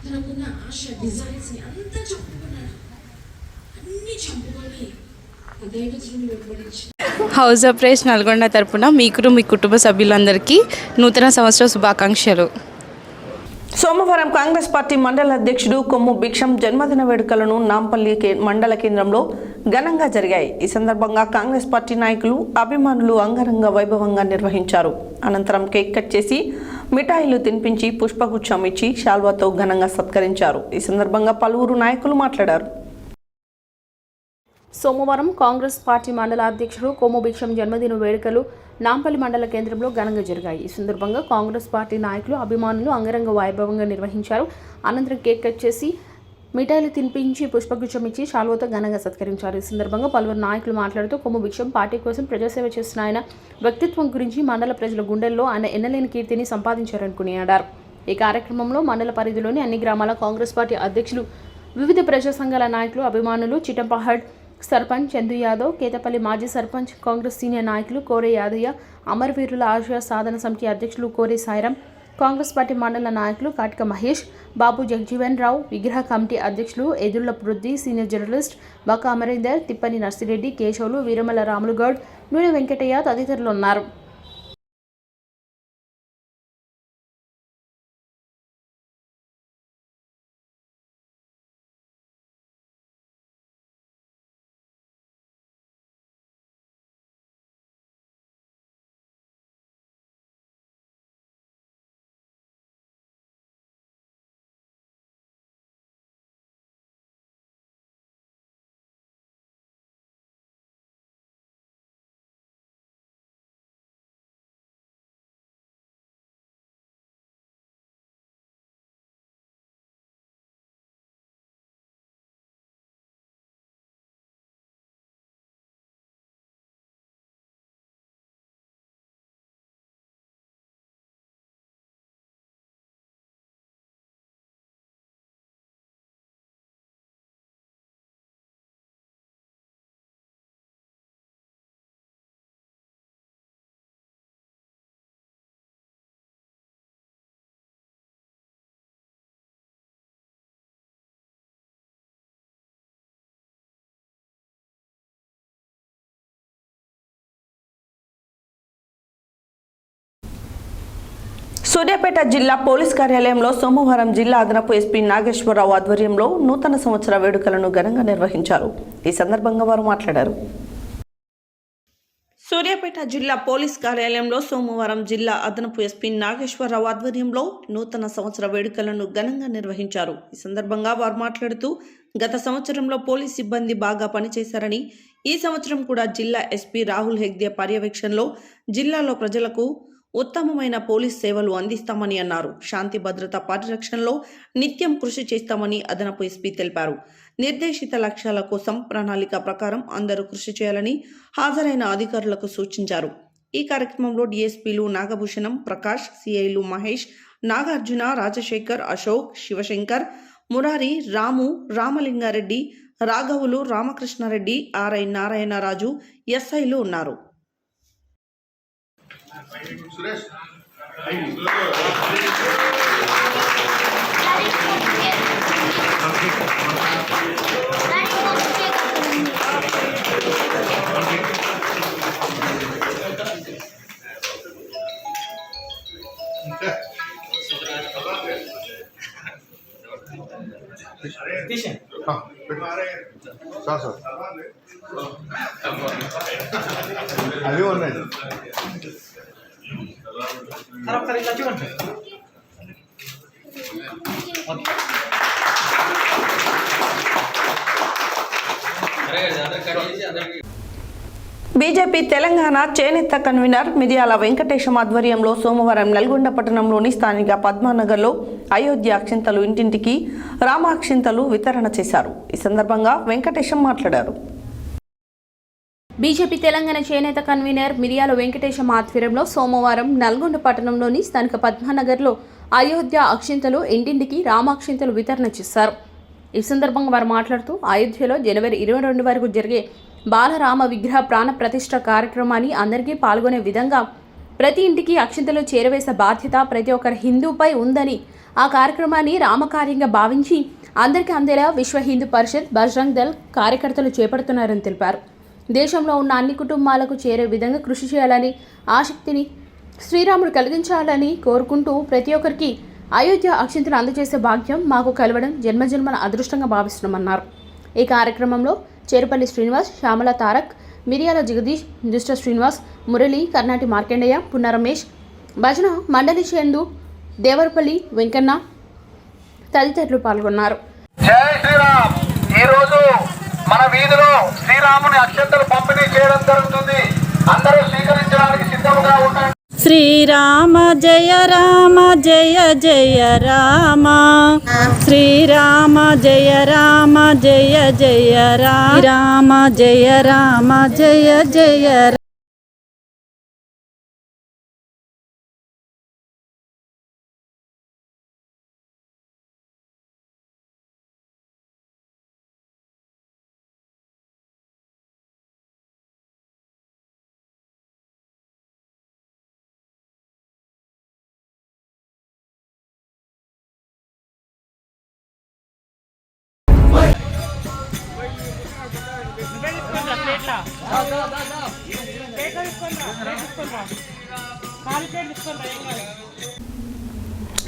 తనకున్న ఆశ, డిజైన్స్ని అంతా చంపుకున్నాడు. అన్నీ చంపుకొని హౌస్ ఆఫ్ ప్రేయర్ నల్గొండ తరపున మీకు మీ కుటుంబ సభ్యులందరికీ నూతన సంవత్సర శుభాకాంక్షలు. సోమవారం కాంగ్రెస్ పార్టీ మండల అధ్యక్షుడు కొమ్ము భిక్షం జన్మదిన వేడుకలను నాంపల్లి మండల కేంద్రంలో ఘనంగా జరిగాయి. ఈ సందర్భంగా కాంగ్రెస్ పార్టీ నాయకులు, అభిమానులు అంగరంగ వైభవంగా నిర్వహించారు. అనంతరం కేక్ కట్ చేసి మిఠాయిలు తినిపించి పుష్పగుచ్చం ఇచ్చి శాల్వాతో ఘనంగా సత్కరించారు. ఈ సందర్భంగా పలువురు నాయకులు మాట్లాడారు. సోమవారం కాంగ్రెస్ పార్టీ మండల అధ్యక్షుడు కొమ్ము భిక్షం జన్మదిన వేడుకలు నాంపల్లి మండల కేంద్రంలో ఘనంగా జరిగాయి. ఈ సందర్భంగా కాంగ్రెస్ పార్టీ నాయకులు, అభిమానులు అంగరంగ వైభవంగా నిర్వహించారు. అనంతరం కేక్ కట్ చేసి మిఠాయిలు తినిపించి పుష్పగుచ్చం ఇచ్చి శాల్వాతో ఘనంగా సత్కరించారు. ఈ సందర్భంగా పలువురు నాయకులు మాట్లాడుతూ కొమ్ము భిక్షం పార్టీ కోసం ప్రజాసేవ చేస్తున్న ఆయన వ్యక్తిత్వం గురించి మండల ప్రజల గుండెల్లో ఆయన ఎన్నలేని కీర్తిని సంపాదించారని కొనియాడారు. ఈ కార్యక్రమంలో మండల పరిధిలోని అన్ని గ్రామాల కాంగ్రెస్ పార్టీ అధ్యక్షులు, వివిధ ప్రజా సంఘాల నాయకులు, అభిమానులు, చిటంపహాడ్ సర్పంచ్ చందు యాదవ్, కేతపల్లి మాజీ సర్పంచ్, కాంగ్రెస్ సీనియర్ నాయకులు కోరే యాదయ్య, అమరవీరుల ఆశయ సాధన సమితి అధ్యక్షులు కోరే సాయిరాం, కాంగ్రెస్ పార్టీ మండల నాయకులు కాటిక మహేష్, బాబు జగజీవన్ రావు, విగ్రహ కమిటీ అధ్యక్షులు ఎదుళ్ల పృథ్వీ, సీనియర్ జర్నలిస్ట్ బక అమరేందర్, తిప్పని నర్సిరెడ్డి, కేశవులు, వీరమల రాములుగౌడ్, నూనె వెంకటయ్య తదితరులు ఉన్నారు. సూర్యాపేట జిల్లా పోలీస్ కార్యాలయంలో సోమవారం జిల్లా అదనపు ఎస్పీ నాగేశ్వరరావు ఆధ్వర్యంలో నూతన సంవత్సర వేడుకలను ఘనంగా నిర్వహించారు. ఈ సందర్భంగా వారు మాట్లాడారు. సూర్యాపేట జిల్లా పోలీస్ కార్యాలయంలో సోమవారం జిల్లా అదనపు ఎస్పీ నాగేశ్వరరావు ఆధ్వర్యంలో నూతన సంవత్సర వేడుకలను ఘనంగా నిర్వహించారు. ఈ సందర్భంగా వారు మాట్లాడుతూ గత సంవత్సరంలో పోలీస్ సిబ్బంది బాగా పనిచేశారని, ఈ సంవత్సరం కూడా జిల్లా ఎస్పీ రాహుల్ హెగ్దే పర్యవేక్షణలో జిల్లాలో ప్రజలకు ఉత్తమమైన పోలీస్ సేవలు అందిస్తామని అన్నారు. శాంతి భద్రత పరిరక్షణలో నిత్యం కృషి చేస్తామని అదనపు ఎస్పీ తెలిపారు. నిర్దేశిత లక్ష్యాల కోసం ప్రణాళిక ప్రకారం అందరూ కృషి చేయాలని హాజరైన అధికారులకు సూచించారు. ఈ కార్యక్రమంలో డీఎస్పీలు నాగభూషణం, ప్రకాష్, సిఐలు మహేష్, నాగార్జున, రాజశేఖర్, అశోక్, శివశంకర్, మురారి, రాము, రామలింగారెడ్డి, రాఘవులు, రామకృష్ణారెడ్డి, ఆర్ఐ నారాయణరాజు, ఎస్ఐలు ఉన్నారు. అవి ఉన్నాయి. బీజేపీ తెలంగాణ చేనేత కన్వీనర్ మిర్యాల వెంకటేశం ఆధ్వర్యంలో సోమవారం నల్గొండ పట్టణంలోని స్థానిక పద్మానగర్లో అయోధ్య అక్షింతలు ఇంటింటికి రామాక్షింతలు వితరణ చేశారు. ఈ సందర్భంగా వెంకటేశం మాట్లాడారు. బీజేపీ తెలంగాణ చేనేత కన్వీనర్ మిర్యాల వెంకటేశం ఆధ్వర్యంలో సోమవారం నల్గొండ పట్టణంలోని స్థానిక పద్మానగర్లో అయోధ్య అక్షింతలు ఇంటింటికి రామాక్షింతలు వితరణ చేశారు. ఈ సందర్భంగా వారు మాట్లాడుతూ అయోధ్యలో జనవరి 22 వరకు జరిగే బాలరామ విగ్రహ ప్రాణ ప్రతిష్ఠ కార్యక్రమాన్ని అందరికీ పాల్గొనే విధంగా ప్రతి ఇంటికి అక్షింతలు చేరవేసే బాధ్యత ప్రతి ఒక్కరి హిందూపై ఉందని, ఆ కార్యక్రమాన్ని రామకార్యంగా భావించి అందరికీ అందేలా విశ్వ హిందూ పరిషత్, బజరంగ్ దళ్ కార్యకర్తలు చేపడుతున్నారని తెలిపారు. దేశంలో ఉన్న అన్ని కుటుంబాలకు చేరే విధంగా కృషి చేయాలని, ఆసక్తిని శ్రీరాముడు కలిగించాలని కోరుకుంటూ ప్రతి ఒక్కరికి అయోధ్య అక్షింతలు అందజేసే భాగ్యం మాకు కలవడం జన్మజన్మల అదృష్టంగా భావిస్తున్నామన్నారు. ఈ కార్యక్రమంలో చేరుపల్లి శ్రీనివాస్, శ్యామల తారక్, మిర్యాల జగదీష్, దుష్ట శ్రీనివాస్, మురళి, కర్ణాటి మార్కండేయ, పున్న రమేష్, భజన మండలి చందు, దేవరపల్లి వెంకన్న తదితరులు పాల్గొన్నారు. జై శ్రీరామ్. ఈరోజు మన వీధిలో శ్రీరాముని అక్షంతలు పంపిణీ చేయడం జరుగుతుంది. అందరూ స్వీకరించడానికి సిద్ధంగా ఉండండి. శ్రీరామ జయ రామ జయ జయ రామ, శ్రీరామ జయ రామ జయ జయ రామ, జయ రామ జయ జయ రామ.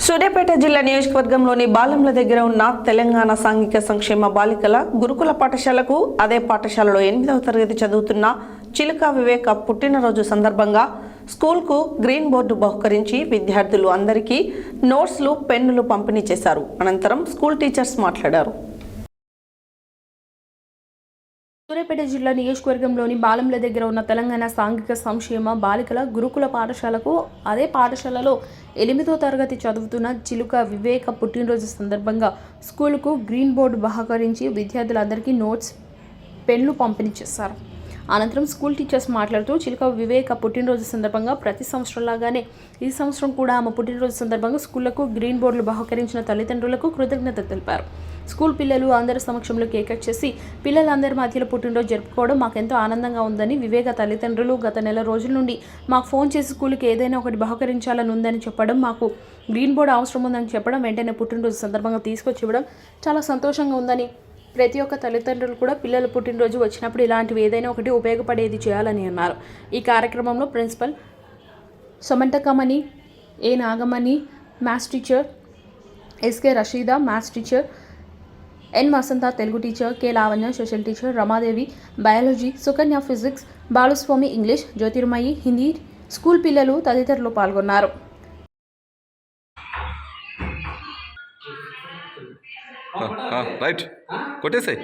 సూర్యాపేట జిల్లా నియోజకవర్గంలోని బాలంల దగ్గర ఉన్న తెలంగాణ సాంఘిక సంక్షేమ బాలికల గురుకుల పాఠశాలకు, అదే పాఠశాలలో 8వ తరగతి చదువుతున్న చిలుక వివేక పుట్టినరోజు సందర్భంగా స్కూల్కు గ్రీన్ బోర్డు బహుకరించి విద్యార్థులు అందరికీ నోట్స్లు, పెన్నులు పంపిణీ చేశారు. అనంతరం స్కూల్ టీచర్స్ మాట్లాడారు. సూర్యాపేట జిల్లా నియోజకవర్గంలోని బాలంల దగ్గర ఉన్న తెలంగాణ సాంఘిక సంక్షేమ బాలికల గురుకుల పాఠశాలకు, అదే పాఠశాలలో 8వ తరగతి చదువుతున్న చిలుక వివేక పుట్టినరోజు సందర్భంగా స్కూలుకు గ్రీన్ బోర్డు బహుకరించి విద్యార్థులందరికీ నోట్స్, పెన్లు పంపిణీ చేశారు. అనంతరం స్కూల్ టీచర్స్ మాట్లాడుతూ చిలుక వివేక పుట్టినరోజు సందర్భంగా ప్రతి సంవత్సరంలాగానే ఈ సంవత్సరం కూడా ఆమె పుట్టినరోజు సందర్భంగా స్కూళ్లకు గ్రీన్ బోర్డులు బహుకరించిన తల్లిదండ్రులకు కృతజ్ఞత తెలిపారు. స్కూల్ పిల్లలు అందరి సమక్షంలో కేక్ కట్ చేసి పిల్లలందరి మధ్యలో పుట్టినరోజు జరుపుకోవడం మాకెంతో ఆనందంగా ఉందని, వివేక తల్లిదండ్రులు గత నెల రోజుల నుండి మాకు ఫోన్ చేసి స్కూల్కి ఏదైనా ఒకటి బహుకరించాలని ఉందని చెప్పడం, మాకు గ్రీన్ బోర్డు అవసరం ఉందని చెప్పడం, వెంటనే పుట్టినరోజు సందర్భంగా తీసుకొచ్చి ఇవ్వడం చాలా సంతోషంగా ఉందని, ప్రతి ఒక్క తల్లిదండ్రులు కూడా పిల్లల పుట్టినరోజు వచ్చినప్పుడు ఇలాంటివి ఏదైనా ఒకటి ఉపయోగపడేది చేయాలని అన్నారు. ఈ కార్యక్రమంలో principal Somantakamani, A Nagamani, maths teacher SK Rashida, maths teacher N Vasantha, Telugu teacher K Lavanya, social teacher Ramadevi, biology, Sukanya physics, Baluswamy English, Jyothirmayi Hindi school పిల్లలు తదితరులు పాల్గొన్నారు. రైట్ కొట్టేసాయి.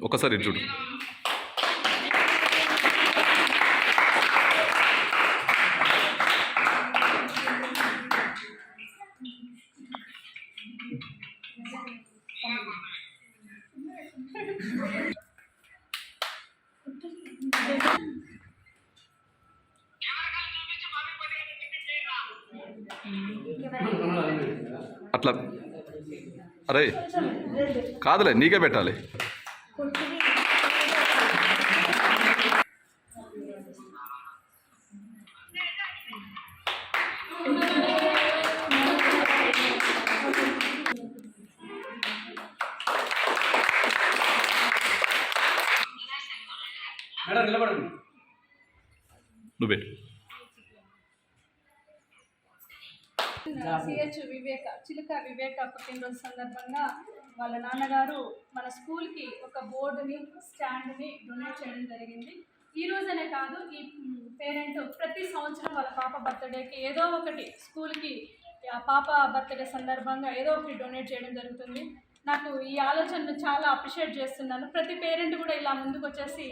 ఒకసారి ఇటు చూడు. అట్లా అరే కాదులే, నీకే పెట్టాలి. నువ్వు పెట్టు. సిహెచ్ చిలుక వివేక పుట్టినరోజు సందర్భంగా వాళ్ళ నాన్నగారు మన స్కూల్కి ఒక బోర్డుని స్టాండ్ని డొనేట్ చేయడం జరిగింది. ఈ రోజనే కాదు, ఈ పేరెంట్ ప్రతి సంవత్సరం వాళ్ళ పాప బర్త్డేకి ఏదో ఒకటి స్కూల్కి ఆ పాప బర్త్డే సందర్భంగా ఏదో ఒకటి డొనేట్ చేయడం జరుగుతుంది. నాకు ఈ ఆలోచనను చాలా అప్రిషియేట్ చేస్తున్నాను. ప్రతి పేరెంట్ కూడా ఇలా ముందుకు వచ్చేసి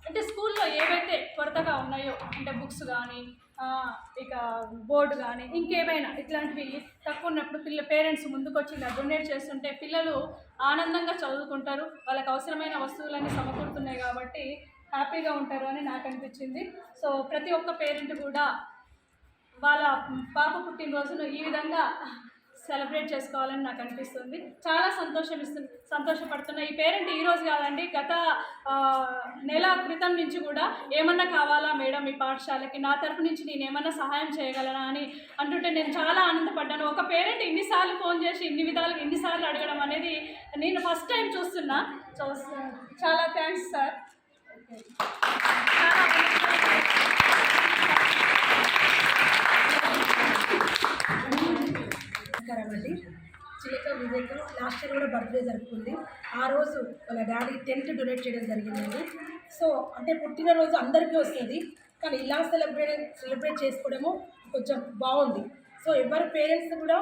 అంటే స్కూల్లో ఏవైతే కొరతగా ఉన్నాయో, అంటే బుక్స్ కానీ ఇక బోర్డు కానీ ఇంకేమైనా ఇట్లాంటివి తక్కువ ఉన్నప్పుడు పేరెంట్స్ ముందుకు వచ్చి ఇలా డొనేట్ చేస్తుంటే పిల్లలు ఆనందంగా చదువుకుంటారు. వాళ్ళకి అవసరమైన వస్తువులన్నీ సమకూరుతున్నాయి కాబట్టి హ్యాపీగా ఉంటారు అని నాకు అనిపించింది. సో ప్రతి ఒక్క పేరెంట్ కూడా వాళ్ళ పాప పుట్టినరోజును ఈ విధంగా సెలబ్రేట్ చేసుకోవాలని నాకు అనిపిస్తుంది. చాలా సంతోషపడుతున్నా. ఈ పేరెంట్ ఈరోజు కాదండి, గత నెల క్రితం నుంచి కూడా ఏమన్నా కావాలా మేడం ఈ పాఠశాలకి, నా తరపు నుంచి నేను ఏమన్నా సహాయం చేయగలనా అని అంటుంటే నేను చాలా ఆనందపడ్డాను. ఒక పేరెంట్ ఇన్నిసార్లు ఫోన్ చేసి ఇన్ని విధాలుగా ఇన్నిసార్లు అడగడం అనేది నేను ఫస్ట్ టైం చూస్తున్నా. చాలా థ్యాంక్స్ సార్. అండి చిలక వివేక లాస్ట్ ఇయర్ కూడా బర్త్డే జరుపుకుంది. ఆ రోజు వాళ్ళ డాడీ టెంట్ డొనేట్ చేయడం జరిగిందండి. సో అంటే పుట్టినరోజు అందరికీ వస్తుంది, కానీ ఇలా సెలబ్రేట్ చేసుకోవడము కొంచెం బాగుంది. సో ఎవరి పేరెంట్స్ కూడా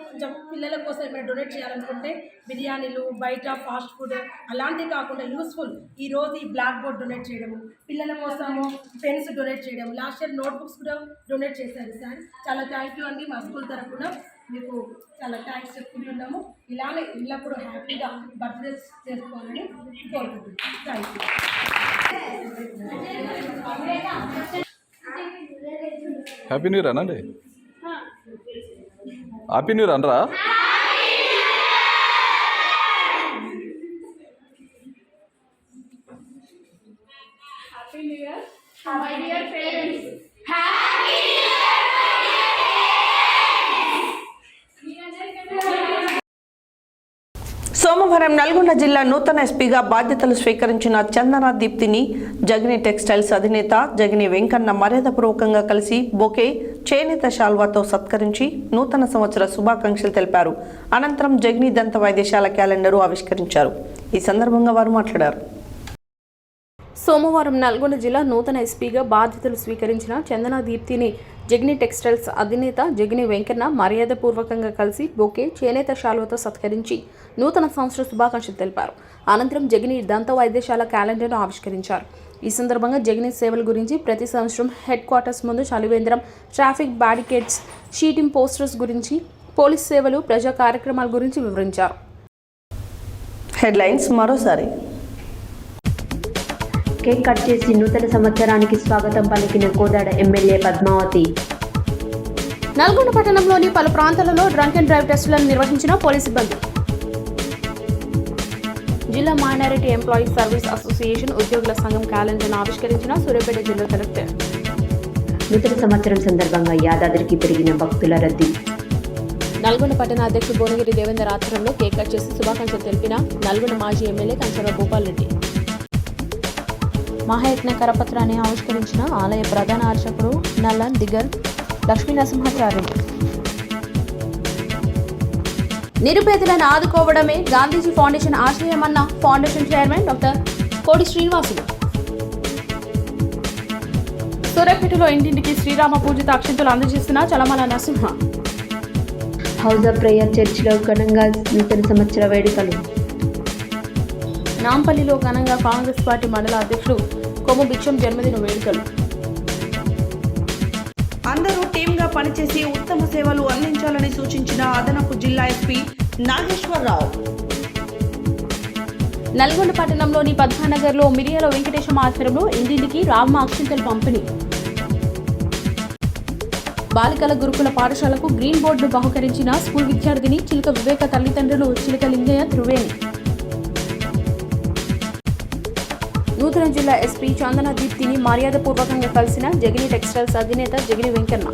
కొంచెం పిల్లల కోసం ఏమైనా డొనేట్ చేయాలనుకుంటే బిర్యానీలు, బయట ఫాస్ట్ ఫుడ్ అలాంటివి కాకుండా యూస్ఫుల్ ఈరోజు ఈ బ్లాక్ బోర్డ్ డొనేట్ చేయడము, పిల్లల కోసము పెన్స్ డొనేట్ చేయడం, లాస్ట్ ఇయర్ నోట్బుక్స్ కూడా డొనేట్ చేశారు సార్. చాలా థ్యాంక్ యూ అండి. మా స్కూల్ తరఫున మీకు చాలా థ్యాంక్స్ చెప్పుకుంటున్నాము. ఇలానే ఇళ్ళప్పుడు హ్యాపీగా బర్త్డే చేసుకోవాలని కోరుకుంటున్నాను. Thank you. Happy new year అనండి. హ్యాపీ న్యూ ఇయర్ అనరా? Happy new year my dear parents. సోమవారం నల్గొండ జిల్లా నూతన ఎస్పీగా బాధ్యతలు స్వీకరించిన చందన దీప్తిని జగని టెక్స్టైల్స్ అధినేత జగని వెంకన్న మర్యాదపూర్వకంగా కలిసి బొకే, చేనేత శాల్వాతో సత్కరించి నూతన సంవత్సర శుభాకాంక్షలు తెలిపారు. అనంతరం జగని దంత వైద్యశాల క్యాలెండరు ఆవిష్కరించారు. ఈ సందర్భంగా వారు మాట్లాడారు. సోమవారం నల్గొండ జిల్లా నూతన ఎస్పీగా బాధ్యతలు స్వీకరించిన చందన దీప్తిని జగని టెక్స్టైల్స్ అధినేత జగని వెంకన్న మర్యాదపూర్వకంగా కలిసి బొకే, చేనేత శాలువతో సత్కరించి నూతన సంవత్సర శుభాకాంక్షలు తెలిపారు. అనంతరం జగని దంత వైద్యశాల క్యాలెండర్ను ఆవిష్కరించారు. ఈ సందర్భంగా జగని సేవల గురించి, ప్రతి సంవత్సరం హెడ్ క్వార్టర్స్ ముందు చలివేంద్రం, ట్రాఫిక్ బ్యారికేడ్స్, షీటింగ్ పోస్టర్స్ గురించి, పోలీస్ సేవలు, ప్రజా కార్యక్రమాల గురించి వివరించారు. హెడ్లైన్స్ మరోసారి. కేక్ కట్ చేసి నూతన సంవత్సరానికి స్వాగతం పలికిన కోదాడ ఎమ్మెల్యే పద్మావతి. నల్గొండ పట్టణంలోని పలు ప్రాంతాలలో డ్రంక్ అండ్ డ్రైవ్ టెస్టులను నిర్వహించిన పోలీస్ సిబ్బంది. జిల్లా మైనారిటీ ఎంప్లాయీస్ సర్వీస్ అసోసియేషన్ ఉద్యోగుల సంఘం క్యాలెండర్ను ఆవిష్కరించిన సూర్యాపేట జిల్లా కలెక్టర్. నూతన సంవత్సరం సందర్భంగా యాదాద్రికి పెరిగిన భక్తుల రద్దీ. నల్గొండ పట్టణ అధ్యక్షుడు భువనగిరి దేవేందర్ ఆధ్వర్యంలో కేక్ కట్ చేసి శుభాకాంక్షలు తెలిపిన నల్గొండ మాజీ ఎమ్మెల్యే కంచర భూపాల్ రెడ్డి. మహాయజ్ఞ కరపత్రాన్ని ఆవిష్కరించిన ఆలయ ప్రధాన అర్చకుడు నల్లన్ దిగర్ లక్ష్మీ నరసింహాచార్యులు. నిరుపేదలను ఆదుకోవడమే గాంధీజీ ఫౌండేషన్ ఆశయమన్న foundation chairman doctor Kodi Srinivasulu. సూర్యాపేటలో ఇంటింటికి శ్రీరామ పూజిత అక్షంతలు అందజేస్తున్న Chalamala Narasimha. House of prayer చర్చిలో ఘనంగా నూతన సంవత్సర వేడుకలు. నాంపల్లిలో ఘనంగా కాంగ్రెస్ పార్టీ మండల అధ్యక్షుడు కొమ్ము బిచ్చం జన్మదిన వేడుకలు. అందరూ టీమ్గా పనిచేసి ఉత్తమ సేవలు అందించాలని సూచించిన అదనపు జిల్లా ఎస్పీ నాగేశ్వరరావు. నల్గొండ పట్టణంలోని పద్మానగర్లో మిరియాల వెంకటేశం ఆధ్వర్యంలో ఇంటింటికి రామ అక్షింతలు పంపిణీ. బాలికల గురుకుల పాఠశాలకు గ్రీన్ బోర్డును బహుకరించిన స్కూల్ విద్యార్థిని చిలుక వివేక తల్లిదండ్రులు చిలుక లింగయ్య త్రివేణి. నూతన జిల్లా ఎస్పీ చందన దీప్తిని మర్యాదపూర్వకంగా కలిసిన జగిని టెక్స్టైల్స్ అధినేత జగిని వెంకన్న.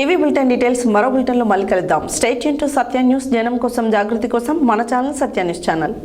ఇవి బులెటిన్ డీటెయిల్స్. మరో బులెటిన్లో మళ్ళీ కలుద్దాం. Stay tune to Satya news. జనం కోసం, జాగృతి కోసం మన ఛానల్ సత్య న్యూస్ ఛానల్.